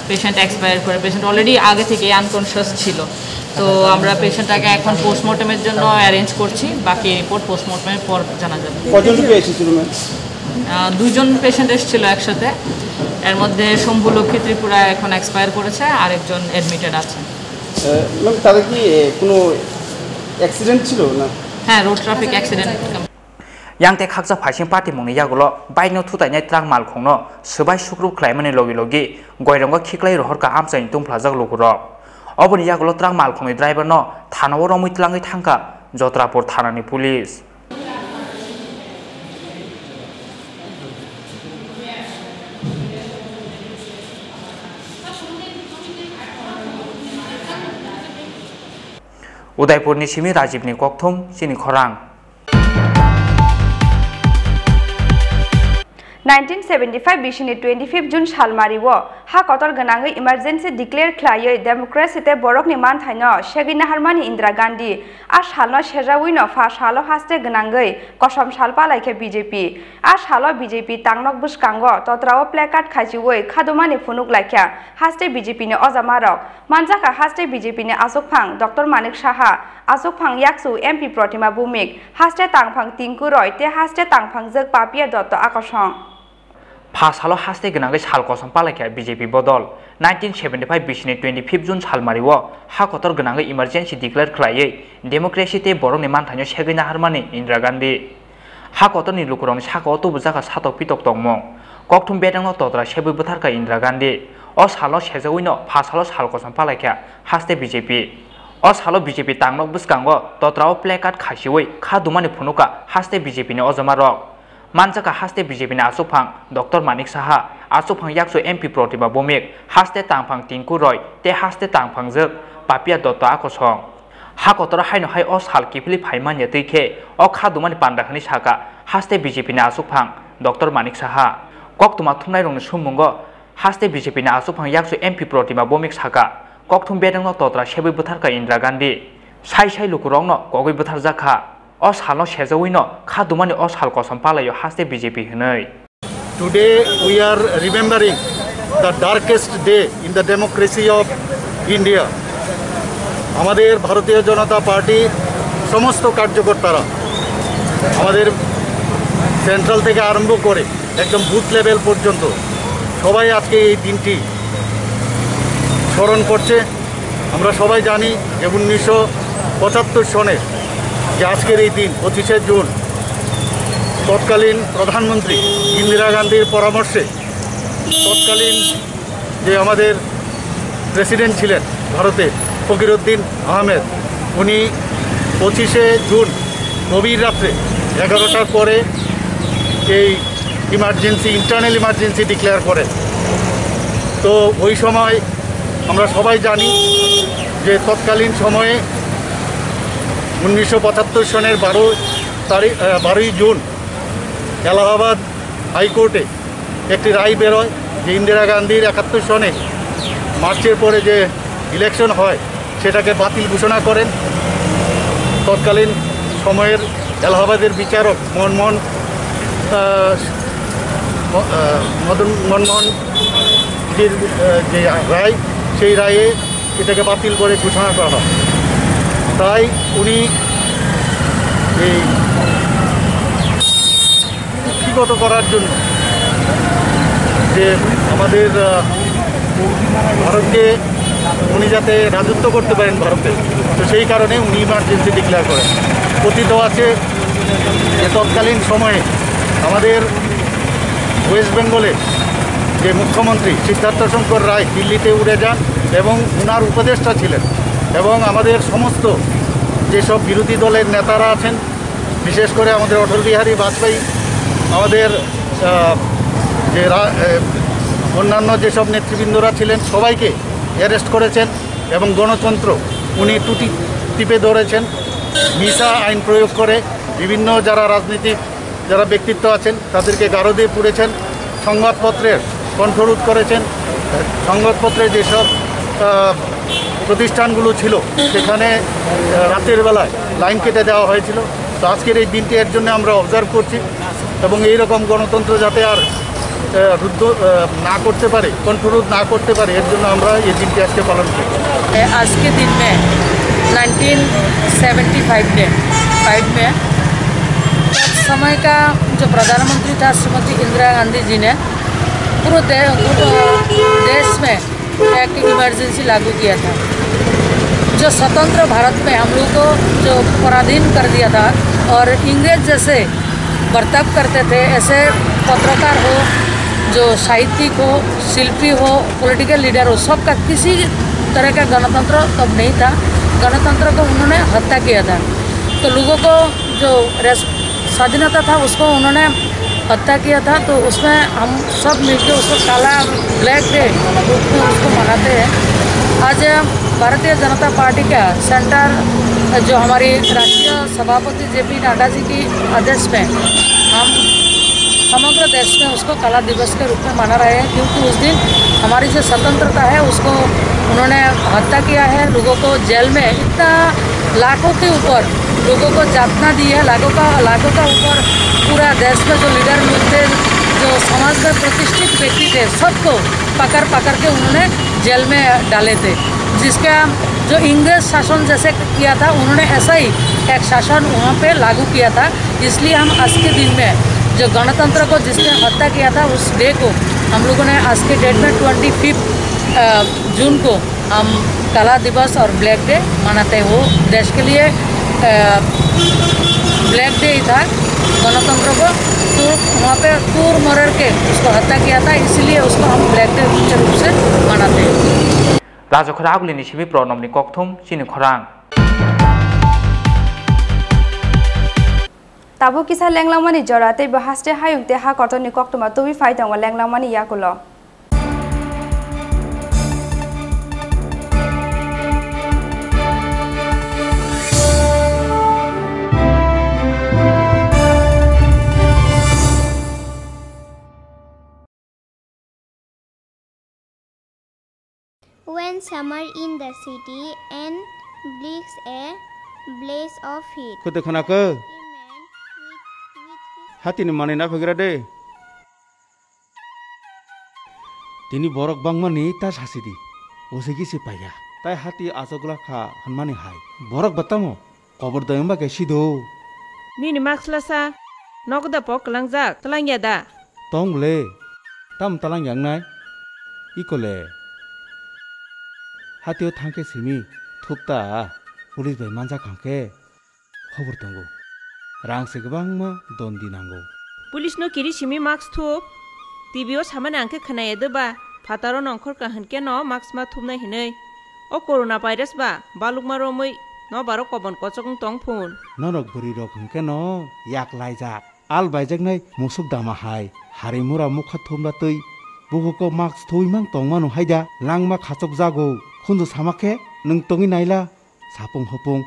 পেশেন্ট এক্সপায়ার করে পেশেন্ট অলরেডি আগে থেকে আনকনশিয়াস ছিল তো আমরা পেশেন্টটাকে এখন পোস্টমর্টমের জন্য অ্যারেঞ্জ করছি বাকি রিপোর্ট পোস্টমর্টমের পর জানা যাবে কজন লোক এসেছিল ম্যাম দুইজন পেশেন্ট এসেছিল একসাথে এর মধ্যে শম্ভুলক্ষ্মী ত্রিপুরা এখন এক্সপায়ার করেছে আর একজন অ্যাডমিটেড আছে ম্যাম তাদের কি কোনো অ্যাক্সিডেন্ট ছিল না হ্যাঁ road traffic accident yang te khakja phaising party mongni yagulo baino thutainai trak mal khongno subai sukru khlaimani logi logi goirongo khiklai rohor ka amchai tungphlajak luguro oboni yagulo trak mal khongni driver no thanao romui tlangai thangka Jotrapur thanani police Udaipur ni simi Rajiv ni kokthum sini khorang 1975 बिशनि 25 जुन सालमारिव हा कतर गनाङै इमार्जेन्सि डिक्लेयर ख्लायै डेमोक्रेसिते बरकनि मानथाइनो शेगिना हारमानि इन्दिरा गान्धी आ सालनो सेजावैनो फा सालो हास्ते गनाङै कसम सालपालाइखे बीजेपी आ सालो बीजेपी तांनक बुसकांगो तत्राव प्लेकार्ड खाजिवै खादुमानि फुनुक लाइख्या हास्ते बीजेपी ने अजामारक मानजाका हास्ते बीजेपी ने आसुकफां डॉक्टर मानिक साहा आसुकफां याक्सु एमपी प्रतिमा भूमिक हास्ते तांफां तिंकु रय ते हास्ते तांफां जग पापिया दत्त आकर्षण Pasalo haste genangai sal kosam palakya BJP bodol 1975 bisini 25 Jun salmariwo ha kotor genangai emergency declare khlaiye democracy te boroni manthaino segina harmani Indira Gandhi ha kotor ni lukuroni saka oto bujaka satok pitok tongmong kokthum bedangno totra sebai butharka Indira Gandhi o salo sejawino pasalo sal kosam palakya haste BJP o salo BJP tangnok buskango totrao placard khasiwei khadumani phunuka haste BJP ni ojamarok Manjaka haste BJP ni asupang Dr. Manik Saha asupang yakso MP Protima Bomik haste tangpang Tinku Roy te haste tangpang jek Papia Dotto Akosong hakotora haino hai o sal kipli phaiman yatike o khadumani pandakhani saka haste BJP ni asupang Dr. Manik Saha koktuma thumnai rongni sumungo haste BJP ni asupang yakso MP Protima Bomik saka kokthum bedangno totra sebai butharka Indira Gandhi sai lukurongno kogoi buthar jakha o salno sejawino khadumani o sal kosam palayo haste BJP hinai Today we are remembering the darkest day in the democracy of India. আমাদের ভারতীয় জনতা পার্টি সমস্ত কার্যকর্তারা আমাদের সেন্ট্রাল থেকে আরম্ভ করে একদম বুথ লেভেল পর্যন্ত সবাই আজকে এই দিনটি স্মরণ করছে আমরা সবাই জানি যে 1975 সনে যে আজকের এই দিন 25শে জুন তৎকালীন প্রধানমন্ত্রী ইন্দিরা গান্ধীর পরামর্শে তৎকালীন যে আমাদের প্রেসিডেন্ট ছিলেন ভারতের ফকিরউদ্দিন আহমেদ উনি 25শে জুন গভীর রাত্রে 11টার পরে এই ইন্টারনাল ইমার্জেন্সি ডিক্লেয়ার করেন তো ওই সময় আমরা সবাই জানি যে তৎকালীন সময়ে 1975 সনের 12ই জুন এলাহাবাদ হাইকোর্টে একটি রায় বেরোয় যে ইন্দিরা গান্ধীর 71 সনে মার্চের পরে যে ইলেকশন হয় সেটাকে বাতিল ঘোষণা করেন। তৎকালীন সময়ের এলাহাবাদের বিচারক মনমোহনজির যে রায়, সেই রায়ে এটাকে বাতিল করে ঘোষণা করা হয়। তাই উনি এই কুক্ষিগত করার জন্য যে আমাদের ভারতকে উনি যাতে রাজত্ব করতে পারেন ভারতে, তো সেই কারণে উনি ইমার্জেন্সি ডিক্লেয়ার করেন। কথিত আছে যে তৎকালীন সময়ে আমাদের ওয়েস্ট বেঙ্গলে যে মুখ্যমন্ত্রী সিদ্ধার্থ শঙ্কর রায় দিল্লিতে উড়ে যান এবং ওনার উপদেষ্টা ছিলেন, এবং আমাদের সমস্ত যেসব বিরোধী দলের নেতারা আছেন, বিশেষ করে আমাদের অটল বিহারী বাজপেয়ী, আমাদের যে অন্যান্য যেসব নেতৃবৃন্দরা ছিলেন সবাইকে অ্যারেস্ট করেছেন এবং গণতন্ত্র উনি টুটি টিপে ধরেছেন। মিশা আইন প্রয়োগ করে বিভিন্ন যারা রাজনীতিক যারা ব্যক্তিত্ব আছেন তাদেরকে গারদে পুড়েছেন, সংবাদপত্রের কণ্ঠরোধ করেছেন। সংবাদপত্রে যেসব প্রতিষ্ঠানগুলো ছিল সেখানে রাতের বেলায় লাইন কেটে দেওয়া হয়েছিল। তো আজকের এই দিনটি এর জন্য আমরা অবজার্ভ করছি, এবং এই রকম গণতন্ত্র যাতে আর রুদ্ধ না করতে পারে, কণ্ঠরোধ না করতে পারে, এর জন্য আমরা এই দিনটি আজকে পালন করি। आज के दिन में 1975 में समय का जो प्रधानमंत्री था श्रीमती इंदिरा गांधी जी ने पूरे देश में एक इमरजेंसी लागू किया था, जो स्वतंत्र भारत में हम लोग को जो पराधीन कर दिया था और इंग्रेज जैसे बर्ताव करते थे। ऐसे पत्रकार हो, जो साहित्यिक हो, शिल्पी हो, पॉलिटिकल लीडर हो, सबका किसी तरह का गणतंत्र तब नहीं था। गणतंत्र को उन्होंने हत्या किया था। तो लोगों को जो स्वाधीनता था उसको उन्होंने हत्या किया था। तो उसमें हम सब मिलकर उसको काला ब्लैक डे रूप में उसको मनाते हैं। आज भारतीय जनता पार्टी का सेंटर जो हमारी राष्ट्रीय सभापति जेपी नड्डा जी की आदेश में हम समग्र देश में उसको कला दिवस के रूप में मना रहे हैं, क्योंकि उस दिन हमारी जो स्वतंत्रता है उसको उन्होंने हत्या किया है। लोगों को जेल में इतना लाखों के ऊपर लोगों को यातना दी है, लाखों का ऊपर पूरा देश में जो लीडर लोग थे, जो समाज में प्रतिष्ठित व्यक्ति थे, सबको पकड़ के उन्होंने जेल में डाले थे। जिसका जो इंग्रेज शासन जैसे किया था उन्होंने ऐसा ही एक शासन वहाँ पे लागू किया था। इसलिए हम आज के दिन में जो गणतंत्र को जिसने हत्या किया था उस डे को हम लोगों ने आज के डेट में 25 जून को हम कला दिवस और ब्लैक डे मनाते हैं। वो देश के लिए ब्लैक डे ही था। गणतंत्र को तो वहाँ पे तूर मरर के उसको हत्या किया था, इसलिए उसको हम ब्लैक डे के रूप से मनाते हैं। राजखरा आगुलिनि सिबि प्रनमनि कक्थुम सिनि खरां ताबु किसा लेंगलांगमानि जराते बहासते हायुंगते हा कतनि कक्तमा तुबि फाइदांग लेंगलांगमानि याकुलो When summer in the city and bleaks a blaze of heat. Kau dekhan aku? Hati ni mana nak fikir ada? Tini borok bang mani tas hasidi. Usegi si payah. Tai hati asogla kha hanmani hai. Borok batamu. Kabar dayang ba kaisi do? Ni max lasa. Nok da pok langjak telang ya da. Tong le. Tam telang yang nai. Ikole. Hati thangke simi thupta pulis bai manja khangke khobor tango rang se gobang ma dondi nango pulis no kiri simi max thup tv o samane angke khnaye de ba phataro nongkhor ka hanke no max ma thupna hinai o corona virus ba baluk maro moi no baro kobon kochong tong phun norok buri rok hanke no yak laijak al baijak nai musuk dama hai harimura mukha thumna tui buhoko max thui mang tongmanu haida langma khachok jago Kundu sama ke, neng tongi naila, sapung hopung,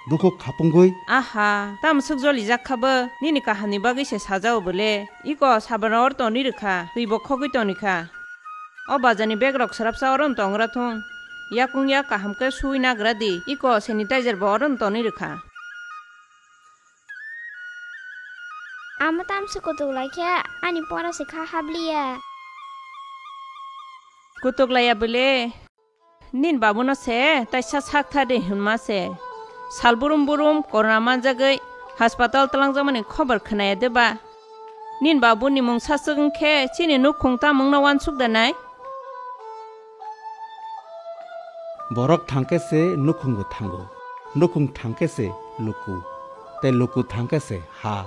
duko kapung goi. Aha, tam sukjoli jakhabe, nini kahani bagi se sajao bole, iko sabana orto nirikha, tuibo khogui tonika. O bajani begrok sarap saoron tongra thong, yakung ya kaham ke sui nagra di iko sanitizer boron toni rekha Amatam sukutuk laikya ani pora sikha hablia kutuk laya bele nin babu no se taisa sak tha de hunma se salburum burum corona manjagai hospital talang jamani khobar khnaya deba nin babu ni mung sasung khe chini nu khungta mung na wan suk danai borok thangke se nukhungu thango nukhung thangke se luku te luku thangke se ha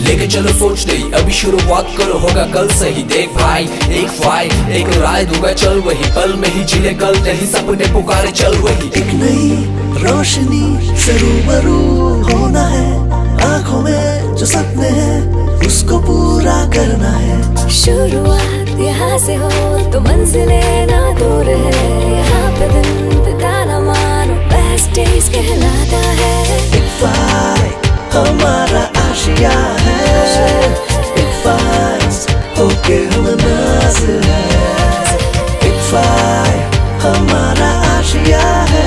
लेके चलो सोच नहीं अभी शुरुआत करो होगा कल से ही देख भाई एक फाइट एक राय दूंगा चल वही पल में ही जिले कल नहीं सपने पुकारे चल वही एक नई रोशनी से रूबरू होना है आँखों में जो सपने हैं उसको पूरा करना है शुरुआत यहाँ से हो तो मंजिलें ना दूर है यहाँ पे दिन बिताना मानो बेस्ट डेज कहलाता है एक फाइट हमारा आशिया है एक फाइट होके हम नाज़िर है एक फाइट हमारा आशिया है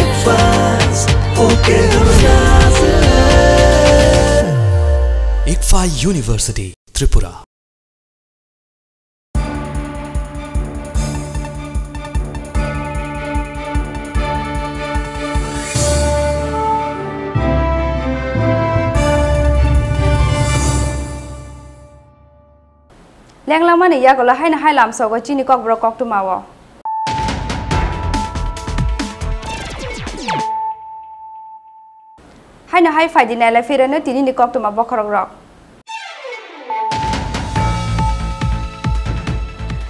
एक फाइट होके हम नाज़िर है ICFA University Tripura Lenglamani yagola haina hailam sogo chini kok bro kok tumawo haina hai faidi nela firane tini ni kok tuma bokhorok rok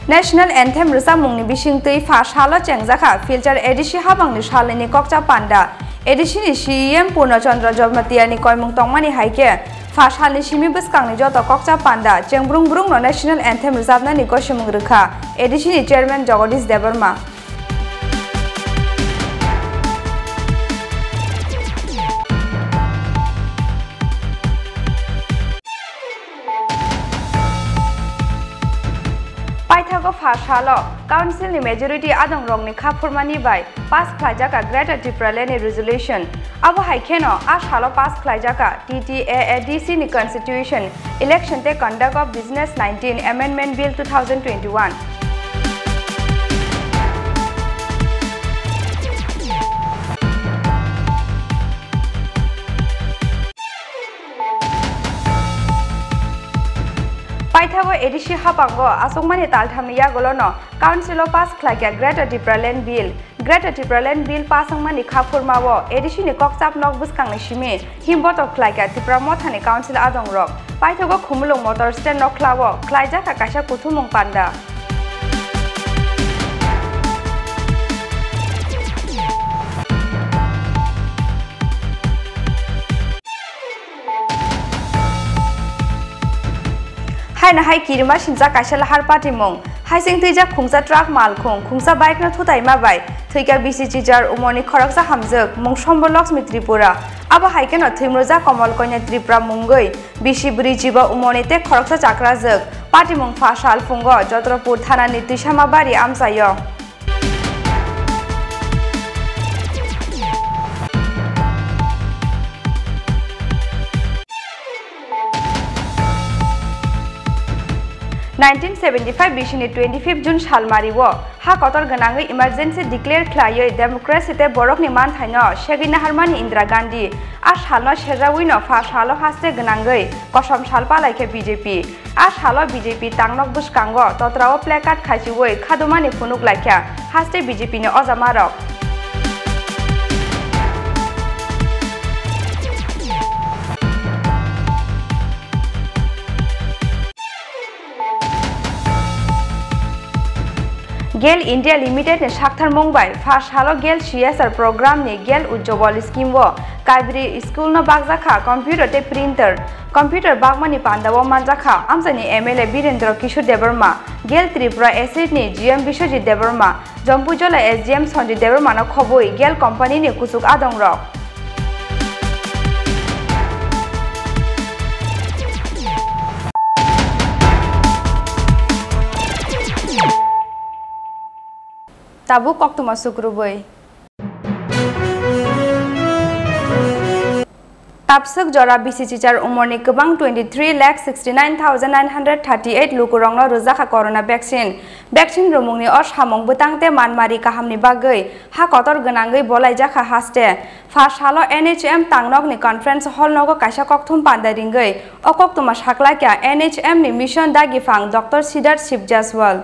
National Anthem rusamungni bisingtui first halo chengjaka filter edition habangni salini kokcha panda edition ni CM Purnachandra Jomatiani koimung tongmani haike first halni simi bwskangni joto kokcha panda chengrung brung no National Anthem ruzabna ni kosimung rukha edition ni chairman Jagadish Debarma Paithago first halo council ni majority adong rong ni khapurmani bai pass khlaijaka Greater Tripura ni resolution abo haikeno as halo pass khlaijaka TTAADC ni constitution election te conduct of business 19 amendment bill 2021 Paithago edishi hapango asungmani talthamni yagolono council of pass khlaika Greater Tripura bill Greater Tripura bill pasangmani khapurmawo edishi ni kokchap nok buskangni simi himboto khlaika Tripura mothani council adong rok Paithago khumulung motor stand nok khlawo khlaijaka kaisa kuthumung panda Haina hai kirima sinja kaisa lahar party mong haising tuija khungsa truck mal khungsa bike na thutai ma bai thuika BCG jar umoni khoroksa hamjak mong Sombor Lakshmi Tripura abo haikeno thimroja Komal Konya Tripura mungoi bishi brijiba umoni te khoroksa chakrajak party mong phasal fungo Jotrapur thana ni tuisama bari amsayo In 1975 bishini 25 June salmariwo ha kotor ganangai emergency declare khlaioi democracy te borok ni man thaino Shegina Harmani Indira Gandhi a salno sejawino fa salo haste ganangai kosom salpa laike BJP a salo BJP tangnok buskango totrao placard khaichiwoi khadumani phunuk laikya haste BJP ni ojamarok Gayle India limited ने साक्थार मंगबाय फार्स्ट हालो गेल CSR प्रोग्राम ने गेल उज्जवल स्कीम वो काइब्री स्कूल न बागजाखा कंप्यूटर ते printer बागमानी पांडावो मानजाखा आमसानी MLA Virendra Kishore Debbarma GAIL Tripura acid ने GM विश्वजित देवर्मा जम्पुजला SGM संजीत देवर्मा न खबोई गेल कंपनी ने कुसुक आदंग रक tabu kok tu masuk rubai tapsuk jora BCC char umorni kebang 23,69,938 lukurongno rujaka corona vaccine rumungni os hamong butangte manmari kahamni bagai ha kotor genangai bolai jaka haste first halo NHM tangnok ni conference hall nogo kaisa kokthum pandaringai okok tuma saklakya NHM ni mission dagifang Dr. Siddharth Shivjaswal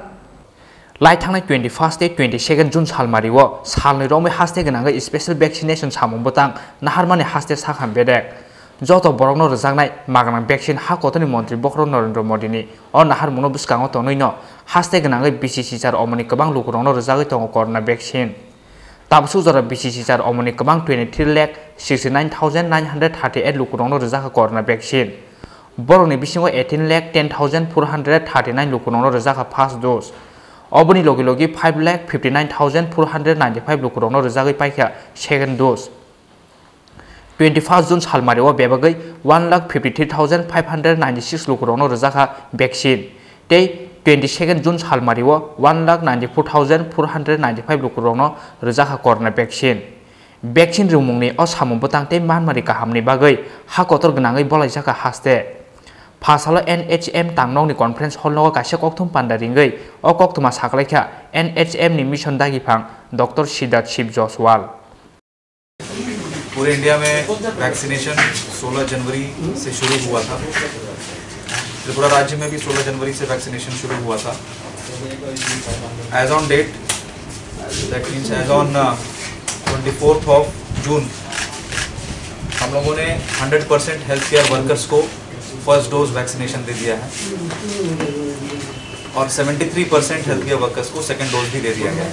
लाइथांनाय 21 ते 22 जुन सालमारिवो सालनै रोमै हास्ते गनांगै स्पेशल वैक्सीनेशन सामं बतां नाहारमानि हास्ते साखाम बेदेक जतो बरगनो रजांनाय मागनां वैक्सीन हा कोतनि मंत्री बक्र नरेंद्र मोदीनि और नाहार मुनो बुसकांगो तनैनो हास्ते गनांगै BCC चार अमनि गोबां लुकुरंनो रजागै दङ कोरोना वैक्सीन ताबसु जरा BCC चार अमनि गोबां 23,69,938 लुकुरंनो रजाखा कोरोना वैक्सीन बरगनि बिसिङो 18,10,439 लुकुरंनो रजाखा फर्स्ट डोज अबनी लोगी लोगी 5,59,495 लुकुरंनो रजागै पाइखा सेकेंड डोज 21 जुन सालमारिवो बेबागै 1,53,596 लुकुरंनो रजाखा वैक्सीन ते 22 जुन सालमारिवो 1,94,495 लुकुरंनो रजाखा कोरोना वैक्सीन रुमुंनि असामु बतांते मानमारि काहामनि बागै हा कोतर गनांगै बलाइजाखा हास्ते फासालो NHM तांगनौनि कॉन्फ्रेंस हॉल नो कासे कोकथुम पांडारिंगै अ कोकथुमा साखलाइखा NHM नि मिशन दागिफांग डॉक्टर सिद्धार्थ शिवजसवाल पूरे इंडिया में वैक्सीनेशन 16 जनवरी से शुरू हुआ था त्रिपुरा राज्य में भी 16 जनवरी से वैक्सीनेशन शुरू हुआ था as on date that means as on 24th of June हम लोगों ने 100% हेल्थ केयर वर्कर्स को फर्स्ट डोज वैक्सीनेशन दे दिया है और 73% हेल्थ केयर वर्कर्स को सेकेंड डोज भी दे दिया गया है।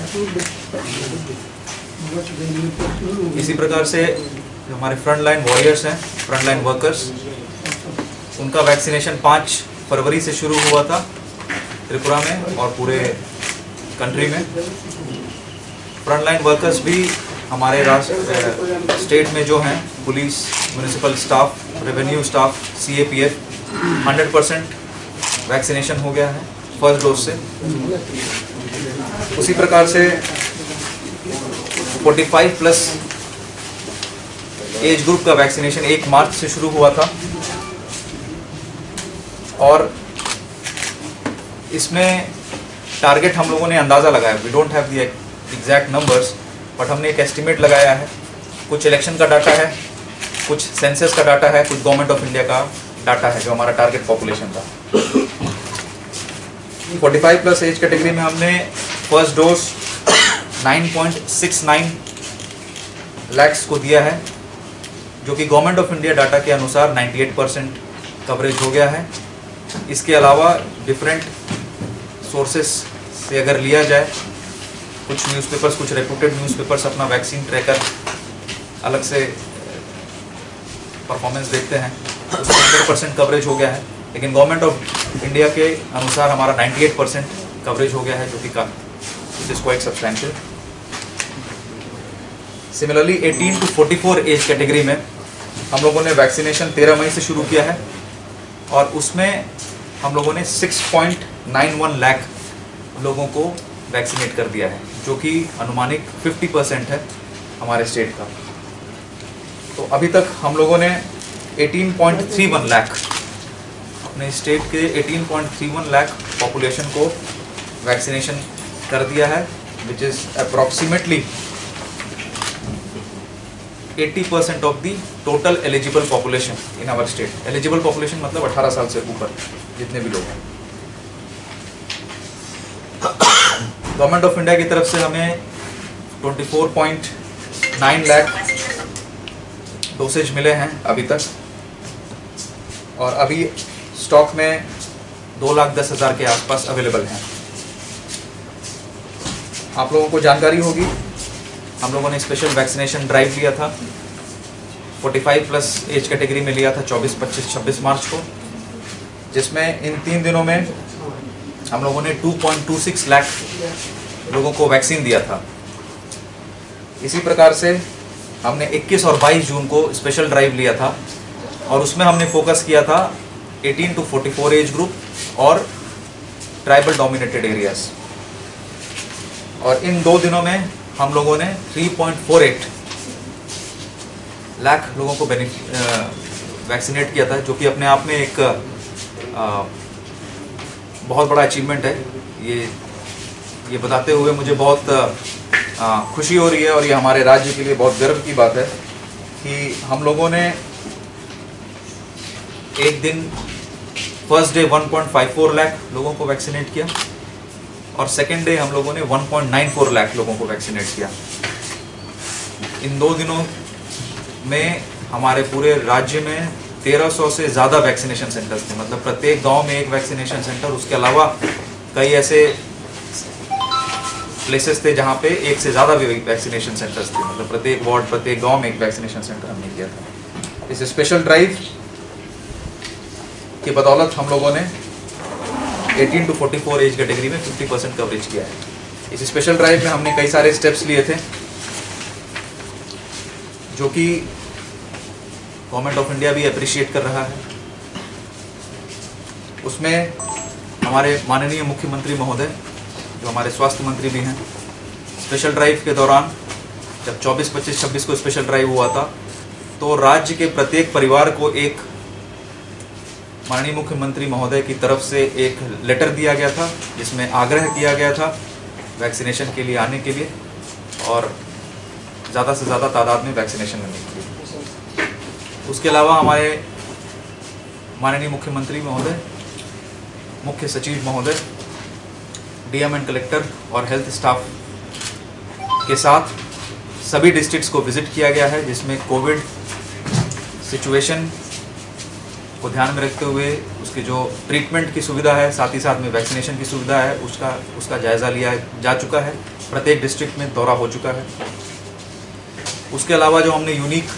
इसी प्रकार से जो हमारे फ्रंट लाइन वॉरियर्स हैं, फ्रंट लाइन वर्कर्स, उनका वैक्सीनेशन 5 फरवरी से शुरू हुआ था त्रिपुरा में और पूरे कंट्री में। फ्रंट लाइन वर्कर्स भी हमारे स्टेट में जो हैं police, municipal staff, revenue staff, CAPF 100% vaccination हो गया है फर्स्ट डोज से। उसी प्रकार से 45+ एज ग्रुप का वैक्सीनेशन 1 मार्च से शुरू हुआ था और इसमें टारगेट हम लोगों ने अंदाज़ा लगाया, we don't have the exact numbers, but हमने एक एस्टिमेट लगाया है। कुछ इलेक्शन का डाटा है, कुछ सेंसस का डाटा है, कुछ गवर्नमेंट ऑफ इंडिया का डाटा है जो हमारा टारगेट पॉपुलेशन था। 45+ एज कैटेगरी में हमने फर्स्ट डोज 9.69 लाख्स को दिया है, जो कि गवर्नमेंट ऑफ इंडिया डाटा के अनुसार 98% कवरेज हो गया है। इसके अलावा डिफरेंट सोर्सेस से अगर लिया जाए, कुछ न्यूज़पेपर्स, कुछ रेप्यूटेड न्यूज़पेपर्स अपना वैक्सीन ट्रैकर अलग से परफॉर्मेंस देखते हैं, उसमें 100% कवरेज हो गया है, लेकिन गवर्नमेंट ऑफ इंडिया के अनुसार हमारा 98% कवरेज हो गया है, जो कि it is quite substantial. Similarly 18 to 44 age category में हम लोगों ने वैक्सीनेशन 13 मई से शुरू किया है और उसमें हम लोगों ने 6.91 लाख लोगों को वैक्सीनेट कर दिया है, जो कि अनुमानिक 50% है हमारे स्टेट का। तो अभी तक हम लोगों ने 18.31 लाख अपने स्टेट के 18.31 लाख पॉपुलेशन को वैक्सीनेशन कर दिया है, which is approximately 80% of the total eligible population in our state. Eligible population मतलब 18 साल से ऊपर जितने भी लोग हैं। गवर्नमेंट ऑफ इंडिया की तरफ से हमें 24.9 लाख डोसेज मिले हैं अभी तक, और अभी स्टॉक में 2,10,000 के आसपास अवेलेबल हैं। आप लोगों को जानकारी होगी, हम लोगों ने स्पेशल वैक्सीनेशन ड्राइव लिया था, 45+ एज कैटेगरी में लिया था 24, 25, 26 मार्च को, जिसमें इन 3 दिनों में हम लोगों ने 2.26 लाख लोगों को वैक्सीन दिया था। इसी प्रकार से हमने 21 और 22 जून को स्पेशल ड्राइव लिया था और उसमें हमने फोकस किया था 18 to 44 एज ग्रुप और ट्राइबल डोमिनेटेड एरियाज। और इन 2 दिनों में हम लोगों ने 3.48 लाख लोगों को वैक्सीनेट किया था, जो कि अपने आप में एक बहुत बड़ा अचीवमेंट है। ये बताते हुए मुझे बहुत खुशी हो रही है और ये हमारे राज्य के लिए बहुत गर्व की बात है कि हम लोगों ने एक दिन फर्स्ट डे 1.54 लाख लोगों को वैक्सीनेट किया और सेकेंड डे हम लोगों ने 1.94 लाख लोगों को वैक्सीनेट किया। इन 2 दिनों में हमारे पूरे राज्य में 1300 से ज़्यादा वैक्सीनेशन सेंटर्स थे, मतलब प्रत्येक गांव में एक वैक्सीनेशन सेंटर, उसके अलावा कई ऐसे प्लेसेस थे जहां पे एक से ज़्यादा वैक्सीनेशन सेंटर्स थे, मतलब प्रत्येक वार्ड, प्रत्येक गांव में एक वैक्सीनेशन सेंटर हमने किया था। इस स्पेशल ड्राइव की बदौलत हम लोगों ने 18 to 44 एज कैटेगरी में 50% कवरेज किया है। इस स्पेशल ड्राइव में हमने कई सारे स्टेप्स लिए थे जो कि गवर्नमेंट ऑफ इंडिया भी अप्रिशिएट कर रहा है। उसमें हमारे माननीय मुख्यमंत्री महोदय, जो हमारे स्वास्थ्य मंत्री भी हैं, स्पेशल ड्राइव के दौरान जब 24, 25, 26 को स्पेशल ड्राइव हुआ था तो राज्य के प्रत्येक परिवार को एक माननीय मुख्यमंत्री महोदय की तरफ से एक लेटर दिया गया था जिसमें आग्रह किया गया था वैक्सीनेशन के लिए आने के लिए और ज़्यादा से ज़्यादा तादाद में वैक्सीनेशन लेने के लिए। उसके अलावा हमारे माननीय मुख्यमंत्री महोदय, मुख्य सचिव महोदय, डीएम एंड कलेक्टर और हेल्थ स्टाफ के साथ सभी डिस्ट्रिक्ट्स को विजिट किया गया है, जिसमें कोविड सिचुएशन को ध्यान में रखते हुए उसकी जो ट्रीटमेंट की सुविधा है, साथ ही साथ में वैक्सीनेशन की सुविधा है, उसका जायज़ा लिया जा चुका है। प्रत्येक डिस्ट्रिक्ट में दौरा हो चुका है। उसके अलावा जो हमने यूनिक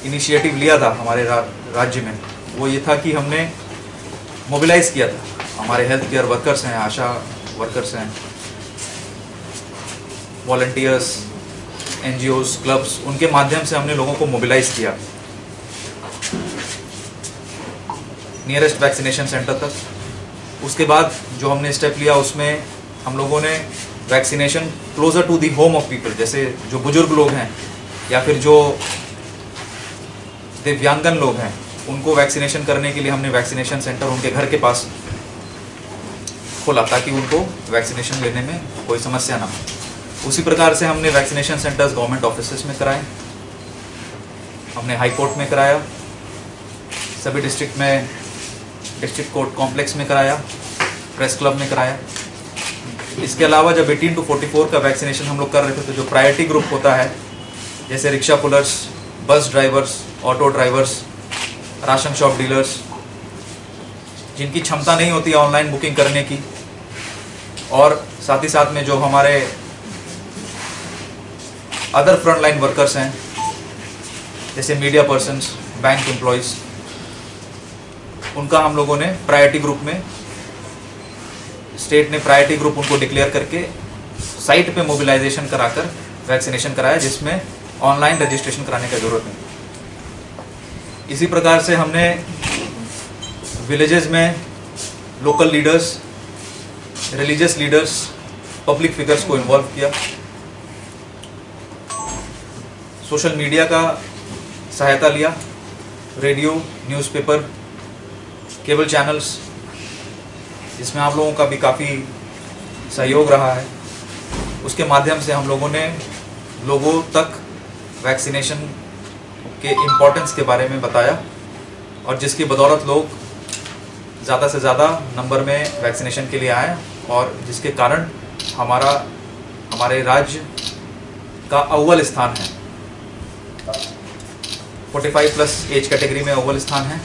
इनिशिएटिव लिया था हमारे राज्य में, वो ये था कि हमने मोबिलाइज़ किया था हमारे हेल्थ केयर वर्कर्स हैं, आशा वर्कर्स हैं, वॉलंटियर्स, एनजीओज, क्लब्स, उनके माध्यम से हमने लोगों को मोबिलाइज़ किया नियरेस्ट वैक्सीनेशन सेंटर तक। उसके बाद जो हमने स्टेप लिया उसमें हम लोगों ने vaccination closer to the home of people, जैसे जो बुजुर्ग लोग हैं या फिर जो दिव्यांगन लोग हैं, उनको वैक्सीनेशन करने के लिए हमने वैक्सीनेशन सेंटर उनके घर के पास खोला ताकि उनको वैक्सीनेशन लेने में कोई समस्या ना हो। उसी प्रकार से हमने वैक्सीनेशन सेंटर्स गवर्नमेंट ऑफिसेस में कराए, हमने हाई कोर्ट में कराया, सभी डिस्ट्रिक्ट में डिस्ट्रिक्ट कोर्ट कॉम्प्लेक्स में कराया, प्रेस क्लब में कराया। इसके अलावा जब 18 to 44 का वैक्सीनेशन हम लोग कर रहे थे तो जो प्रायोरिटी ग्रुप होता है, जैसे rickshaw pullers, bus drivers, auto drivers, ration shop dealers, जिनकी क्षमता नहीं होती ऑनलाइन बुकिंग करने की, और साथ ही साथ में जो हमारे अदर फ्रंट लाइन वर्कर्स हैं जैसे मीडिया पर्सन्स, बैंक एम्प्लॉयज़, उनका हम लोगों ने प्रायोरिटी ग्रुप में, स्टेट ने प्रायोरिटी ग्रुप उनको डिक्लेयर करके साइट पे मोबिलाइजेशन कराकर वैक्सीनेशन कराया, जिसमें ऑनलाइन रजिस्ट्रेशन कराने की ज़रूरत नहीं। इसी प्रकार से हमने विलेजेस में local leaders, religious leaders, public figures को इन्वॉल्व किया, सोशल मीडिया का सहायता लिया, रेडियो, न्यूज़पेपर, केबल चैनल्स, इसमें आप लोगों का भी काफ़ी सहयोग रहा है। उसके माध्यम से हम लोगों ने लोगों तक वैक्सीनेशन के इम्पोर्टेंस के बारे में बताया और जिसकी बदौलत लोग ज़्यादा से ज़्यादा नंबर में वैक्सीनेशन के लिए आए और जिसके कारण हमारे राज्य का अव्वल स्थान है, 45+ एज कैटेगरी में अव्वल स्थान है।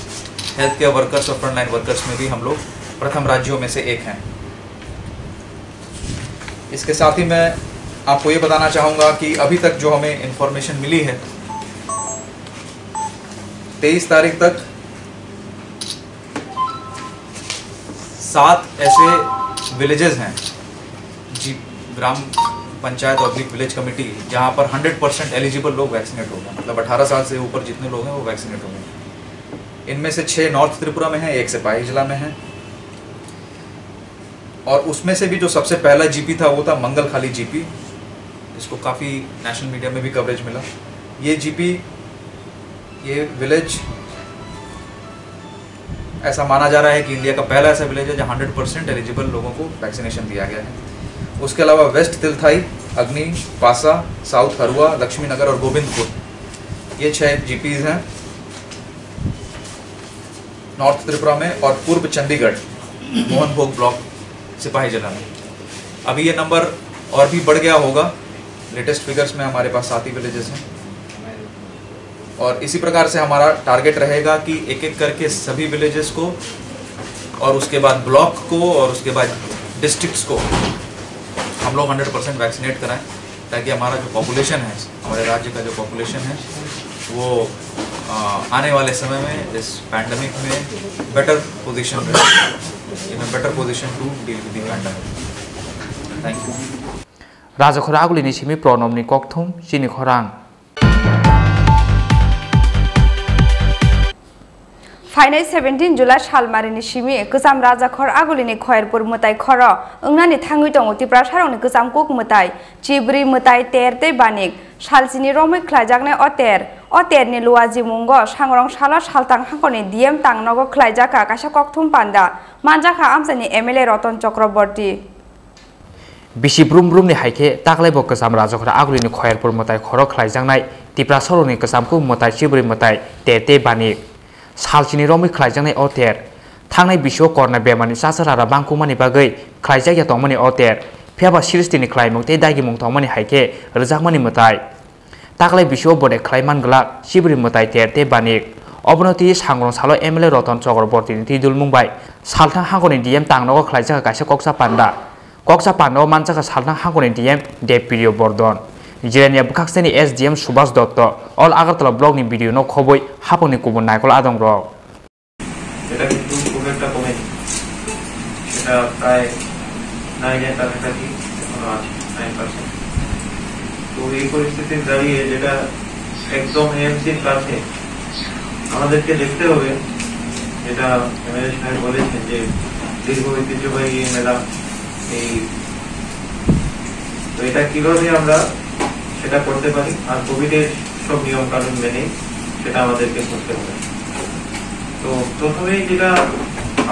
हेल्थ केयर वर्कर्स और फ्रंट लाइन वर्कर्स में भी हम लोग प्रथम राज्यों में से एक हैं। इसके साथ ही मैं आपको ये बताना चाहूँगा कि अभी तक जो हमें इंफॉर्मेशन मिली है, 23 तारीख तक 7 ऐसे विलेजेस हैं जी, ग्राम पंचायत और विलेज कमेटी, जहाँ पर 100% एलिजिबल लोग वैक्सीनेट हो गए, मतलब 18 साल से ऊपर जितने लोग हैं वो वैक्सीनेट हो गए। इनमें से 6 नॉर्थ त्रिपुरा में हैं, 1 सिपाही जिला में है, और उसमें से भी जो सबसे पहला जीपी था वो था मंगलखाली जीपी, इसको काफ़ी नेशनल मीडिया में भी कवरेज मिला। ये जीपी, ये विलेज ऐसा माना जा रहा है कि इंडिया का पहला ऐसा विलेज है जहाँ 100% एलिजिबल लोगों को वैक्सीनेशन दिया गया है। उसके अलावा वेस्ट तिलथाई, अग्नि, पासा, साउथ हरुआ, लक्ष्मी नगर और गोविंदपुर, ये 6 जीपीज हैं नॉर्थ त्रिपुरा में, और पूर्व चंडीगढ़ मोहनभोग ब्लॉक सिपाही जिला में। अभी ये नंबर और भी बढ़ गया होगा, लेटेस्ट फिगर्स में हमारे पास 7 ही विलेजेस हैं, और इसी प्रकार से हमारा टारगेट रहेगा कि एक एक करके सभी विलेजेस को, और उसके बाद ब्लॉक को, और उसके बाद डिस्ट्रिक्ट्स को हम लोग 100% वैक्सीनेट कराएं, ताकि हमारा जो पॉपुलेशन है, हमारे राज्य का जो पॉपुलेशन है, वो आने वाले समय में इस पैंडमिक में बेटर पोजीशन रहे, in a better position to deal with the pandemic. Thank you. राजाखोर आगुलिनि सिमी प्रणबनि ककथुम चिनि खरां। फाइनाल 17 जुलाई सालमारिनि सिमी गोजाम राजाखर आगुलिनि खयरपुर मुताय खर ओंनानि थाङै दङ त्रिपुरा सारंनि गोजाम कुक मुताय चिब्रि मुताय तेरते बानिक सालसिनि रमै ख्लायजाकनाय अतेरनि लुवाजि मुंग सांग्रं साला सालतां हांखनि डीएम तांनगो ख्लायजाका कासा ककथुम पान्दा मानजाखा आमसानि एमएलए रतन चक्रवर्ती बिसि ब्रुम ब्रुमनि हाइके ताकलायबो गोजाम राजाखर आगुलिनि खयरपुर मुताय खर ख्लायजाकनाय त्रिपुरा सारंनि गोजाम कुक मुताय चिब्रि मुताय तेरते बानिक सालसिनि रमै ख्लायजाकनाय अतेर थांनाय बिसुआव करना बेमारनि सासारारा बांकुमानि बागै ख्लायजाया दंमोनि अतेर फेबा सिरिस्तिनि ख्लायमुंते दागिमुं दंमोनि हाइके रोजाकमानि मुताय ताकलाय बिसुआव बडे ख्लायमानगला सिब्रि मुताय तेरते बानिक अबनति सांग्रं सालो एमएलए रतन चक्रवर्तीनि तिदुल मुंबाय सालथां हांगनि डीएम तांनगो ख्लायजाका कायसा कक्सा पान्डाव मानजाका सालथां हांगनि डीएम देवप्रिय बर्धन जिरानिया बुखाक्सेनि एसडीएम सुभाष दत्त अल आगरतला ब्लकनि भिडिअ न खबै हापनि गुबुन नायकल आदं रक এটা কিন্তু খুব একটা কমেনি, সেটা প্রায় 9 কাছাকাছি এখনো আছে, 9%। তো এই পরিস্থিতির দাঁড়িয়ে যেটা একদম এমসির কাছে আমাদেরকে দেখতে হবে, যেটা এমএলএ সাহেব বলেছেন যে দীর্ঘ ঐতিহ্যবাহী এই মেলা, এই তো এটা কিভাবে আমরা সেটা করতে পারি, আর কোভিডের সব নিয়ম কানুন মেনে সেটা আমাদেরকে করতে হবে। তো প্রথমেই যেটা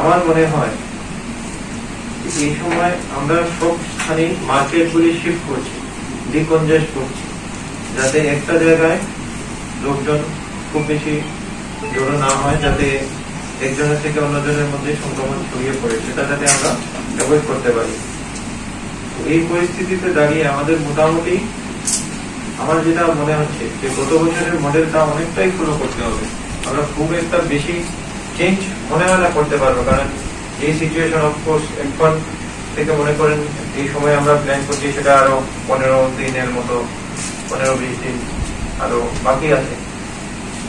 আমার মনে হয়, এই সময় আমরা সব স্থানে মার্কেটগুলি শিফট করছি, ডিকনজেস্ট করছি, যাতে একটা জায়গায় লোকজন খুব বেশি জড়ো না হয়, যাতে একজনের থেকে অন্যজনের মধ্যে সংক্রমণ ছড়িয়ে পড়ে, সেটা যাতে আমরা অ্যাভয়েড করতে পারি। তো এই পরিস্থিতিতে দাঁড়িয়ে আমাদের মোটামুটি আমার যেটা মনে হচ্ছে যে গত বছরের মডেলটা অনেকটাই ফলো করতে হবে। আমরা খুব একটা বেশি চেঞ্জ মনে হয় না করতে পারবো, কারণ এই সিচুয়েশন অফকোর্স এখন থেকে মনে করেন এই সময় আমরা প্ল্যান করছি, সেটা আরো 15 দিনের মতো, 15-20 দিন আরো বাকি আছে।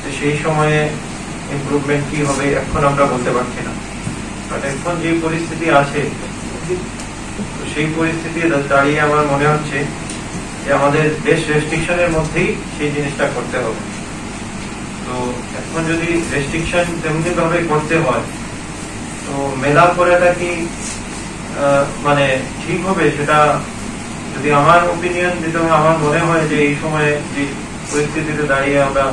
তো সেই সময়ে ইমপ্রুভমেন্ট কি হবে এখন আমরা বলতে পারছি না, বাট এখন যে পরিস্থিতি আছে, সেই পরিস্থিতি দাঁড়িয়ে আমার মনে হচ্ছে যে আমাদের বেশ রেস্ট্রিকশনের মধ্যেই সেই জিনিসটা করতে হবে। তো এখন যদি রেস্ট্রিকশন তেমনি ভাবে করতে হয়, তো মেলা করাটা কি মানে ঠিক হবে, সেটা যদি আমার ওপিনিয়ন দিতে হয়, আমার মনে হয় যে এই সময়ে যে পরিস্থিতিতে দাঁড়িয়ে আমরা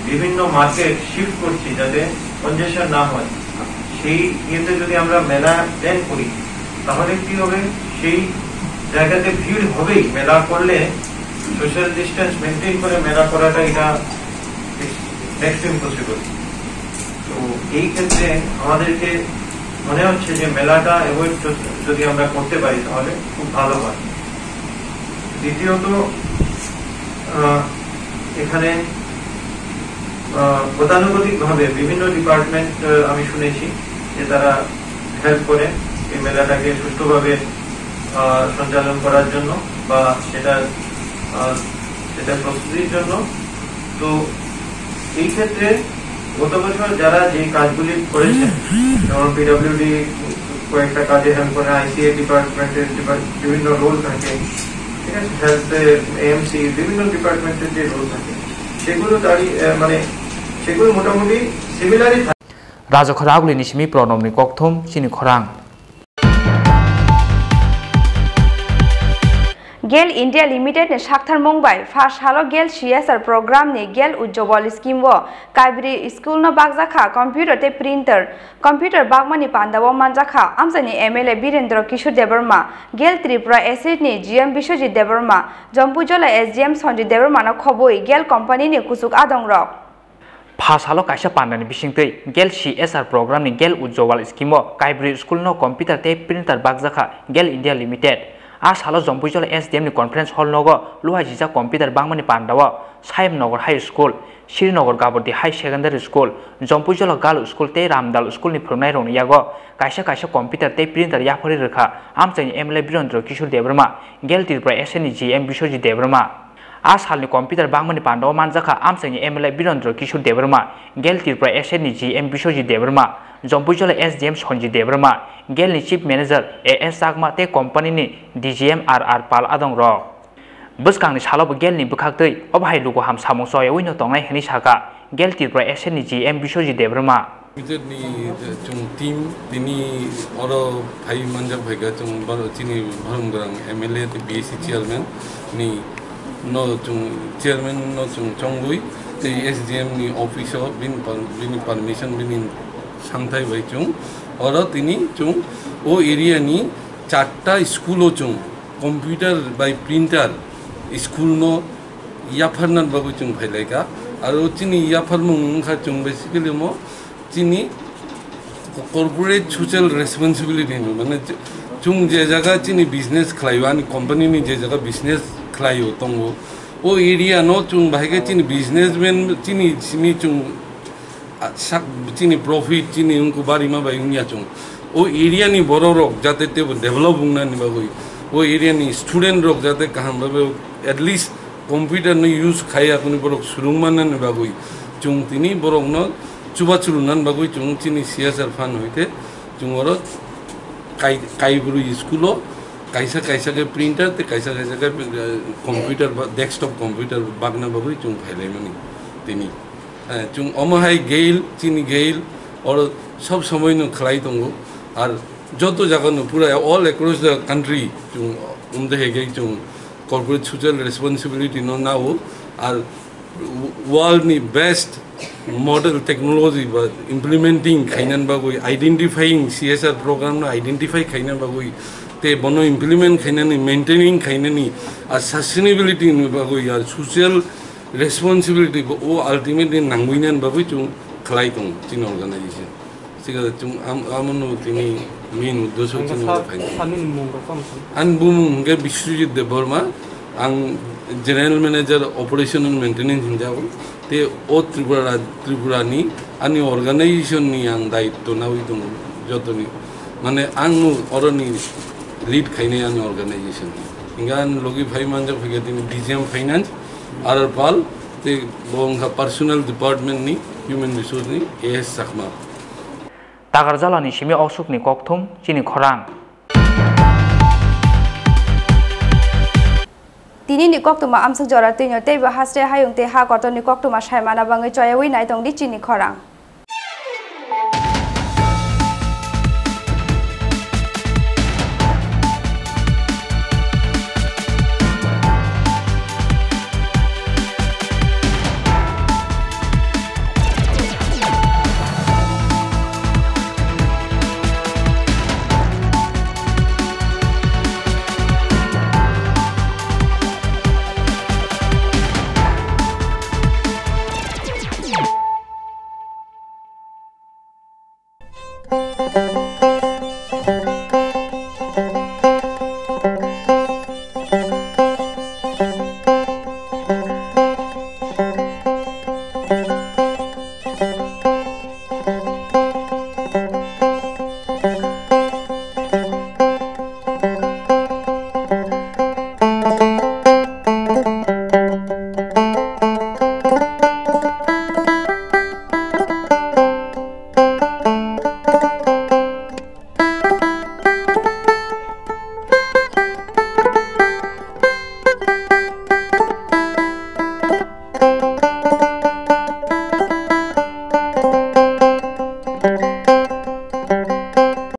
বিভিন্ন মার্কেট শিফট করছি যাতে কনজেশন না হয়, সেই ইয়েতে যদি আমরা মেলা প্ল্যান করি, তাহলে কি হবে, সেই জায়গাতে ভিড় হবেই। মেলা করলে সোশ্যাল ডিস্টেন্স মেনটেন করে মেলা করাটা এটা নেক্সট ইম্পসিবল। তো এই ক্ষেত্রে আমাদেরকে মনে হচ্ছে যে মেলাটা অ্যাভয়েড যদি আমরা করতে পারি তাহলে খুব ভালো হয়। দ্বিতীয়ত, এখানে গতানুগতিকভাবে বিভিন্ন ডিপার্টমেন্ট আমি শুনেছি যে তারা হেল্প করে এই মেলাটাকে সুষ্ঠুভাবে সঞ্চালন করার জন্য বা সেটা প্রস্তুতির জন্য। তো এই ক্ষেত্রে গত বছর যারা যে কাজগুলি করেছেন, যেমন পিডব্লিউডি কয়েকটা কাজে হেল্প করে, আইসিএ ডিপার্টমেন্টের বিভিন্ন রোল থাকে, ঠিক আছে, হেলথের এএমসি বিভিন্ন ডিপার্টমেন্টের যে রোল থাকে সেগুলো সেগুলো মোটামুটি সিমিলারই থাকে। রাজখরাগুলি নিশিমি প্রণবনি ককথম চিনি খরাং गेल इंडिया लिमिटेड ने साक्थार मंगबाय फार्स्ट हालो गेल सीएसआर प्रोग्राम ने गेल उज्जवल स्कीम वो काइब्री स्कूल न बागजाखा कंप्यूटर ते computer बागमानी पांडावो मानजाखा आमसानी MLA Virendra Kishore Debbarma GAIL Tripura acid ने जीएम विश्वजित देवर्मा जम्पुजला एसडीएम संजीत देवर्मा न खबोई गेल कंपनी ने कुसुक आदंग्रक फार्स्ट हालो काइसा पांडानि बिसिंगतै गेल सीएसआर प्रोग्राम ने गेल उज्जवल स्कीम वो काइब्री स्कूल न कंप्यूटर ते प्रिंटर बागजाखा गेल इंडिया लिमिटेड आ सालो जम्पुजल एसडीएम नि कॉन्फ्रेंस हॉल नगो लुहाजिजा कंप्यूटर बांगमानी पांडावा Sahebnagar high school Srinagar Gabardi high secondary school Jampuijala girl school ते रामदाल स्कूल नि फोरोंनाय रंनियागो काइसा कंप्यूटर ते प्रिंटर याफोरि रेखा आमचानि एमएलए वीरेंद्र किशोर देवर्मा गेल त्रिपुरा एसएनि जीएम विश्वजित देवर्मा आ सालनि कंप्यूटर बांगमानी पांडावा मानजाखा आमचानि एमएलए वीरेंद्र किशोर देवर्मा गेल त्रिपुरा एसएनि जीएम विश्वजित देवर्मा जम्पुजल एसडीएम संजीत देवर्मा गेल नि चीफ मैनेजर एएस सागमा ते कंपनी नि डीजीएम आर पाल आदंग्र बसकांनि सालाबो गेल नि बुखाक्तै अबाहाय लुगो हाम सामोसय ओइनो तंनाय हनि साका गेल त्रिपुरा एसएन नि जीएम विश्वजित देवर्मा नि जों टीम दिनि अरो भाई मानजाक भाइगा जों चिनि भरमग्रां एमएलए ते बीएससी चेयरमैन नि नो जों चेयरमैन नो जों चंगुई ते एसडीएम नि ऑफिसर बिन परमिशन बिन सांथाय भाई जों और तिनी जों ओ एरिया नि 4टा स्कूलो जों कंप्यूटर बाय प्रिंटर स्कूल नो याफारनान बाबु जों फाइलायगा आरो चिनि याफार मुंखा जों बेसिकली मो चिनि कॉर्पोरेट सोशल रेस्पॉन्सिबिलिटी माने जों जे जगह चिनि बिजनेस खलायवानि कंपनी नि जे जगह बिजनेस खलायो तंगो ओ एरिया नो जों बाहायगे चिनि बिजनेसमैन चिनि सिनि जों चिनी प्रॉफिट चिनी उनको बारी मा बाई उनिया चुं ओ एरिया नि बरो रोक जाते ते डेवलप उंगना नि बागोई ओ एरिया नि स्टूडेंट रोक जाते कहां बाबे एटलीस्ट कंप्यूटर न यूज खाया कुनि बरो सुरुंगमान न बागोई चुं तिनी बरो न चुबा चुरुनान बागोई चुं चिनी सीएसआर फान होइते चुं और काइब्रू स्कूलो कैसा के प्रिंटर ते कैसा के कंप्यूटर डेस्कटॉप कंप्यूटर बागना बागोई चुं फाइले मनी तिनी जों अमहाय गेल चिनी गेल और सब समय न खलाई दंगो और जतो जगह न पूरा ऑल अक्रॉस द कंट्री जों उमदे हेगे जों कॉर्पोरेट सोशल रेस्पॉन्सिबिलिटी न नाओ और वर्ल्ड नि बेस्ट मॉडल टेक्नोलॉजी बा इम्प्लीमेंटिंग खाइनान बागोई आइडेंटिफाइंग सीएसआर प्रोग्राम न आइडेंटिफाई खाइनान बागोई ते बनो इम्प्लीमेंट खाइनानि मेंटेनिंग खाइनानि और सस्टेनेबिलिटी न बागोई और सोशल रेस्पॉन्सिबिलिटी को वो अल्टीमेटली नांगुइनान बाबु जों खलाई दं चिन अर्गानाइजेशन सिगा जों आमनो तिनि मेन उद्देश्य जों आन बुमुंगे विश्वजित देवर्मा आं general manager operation and maintenance हिंजाव ते ओ त्रिपुरा नि आनि अर्गानाइजेशन नि आं दायित्व नावि दं जतनि माने आं अरनि लीड खाइने आनि अर्गानाइजेशन इंगान लोगी भाई मानजा फैगा तिनि डीजीएम फाइनेंस आर पाल ते बोंगा पर्सनल डिपार्टमेंट नि ह्यूमन रिसोर्स नि एएस साखमा तागारजालानि सिमी असुकनि ककथुम चिनि खरां तिनि नि ककथुमा आमसुक जरा तिनो ते हासरे हायुं ते हा गतनि ककथुमा सायमाना बाङै चयावै नाय दंदि चिनि खरां Thank you.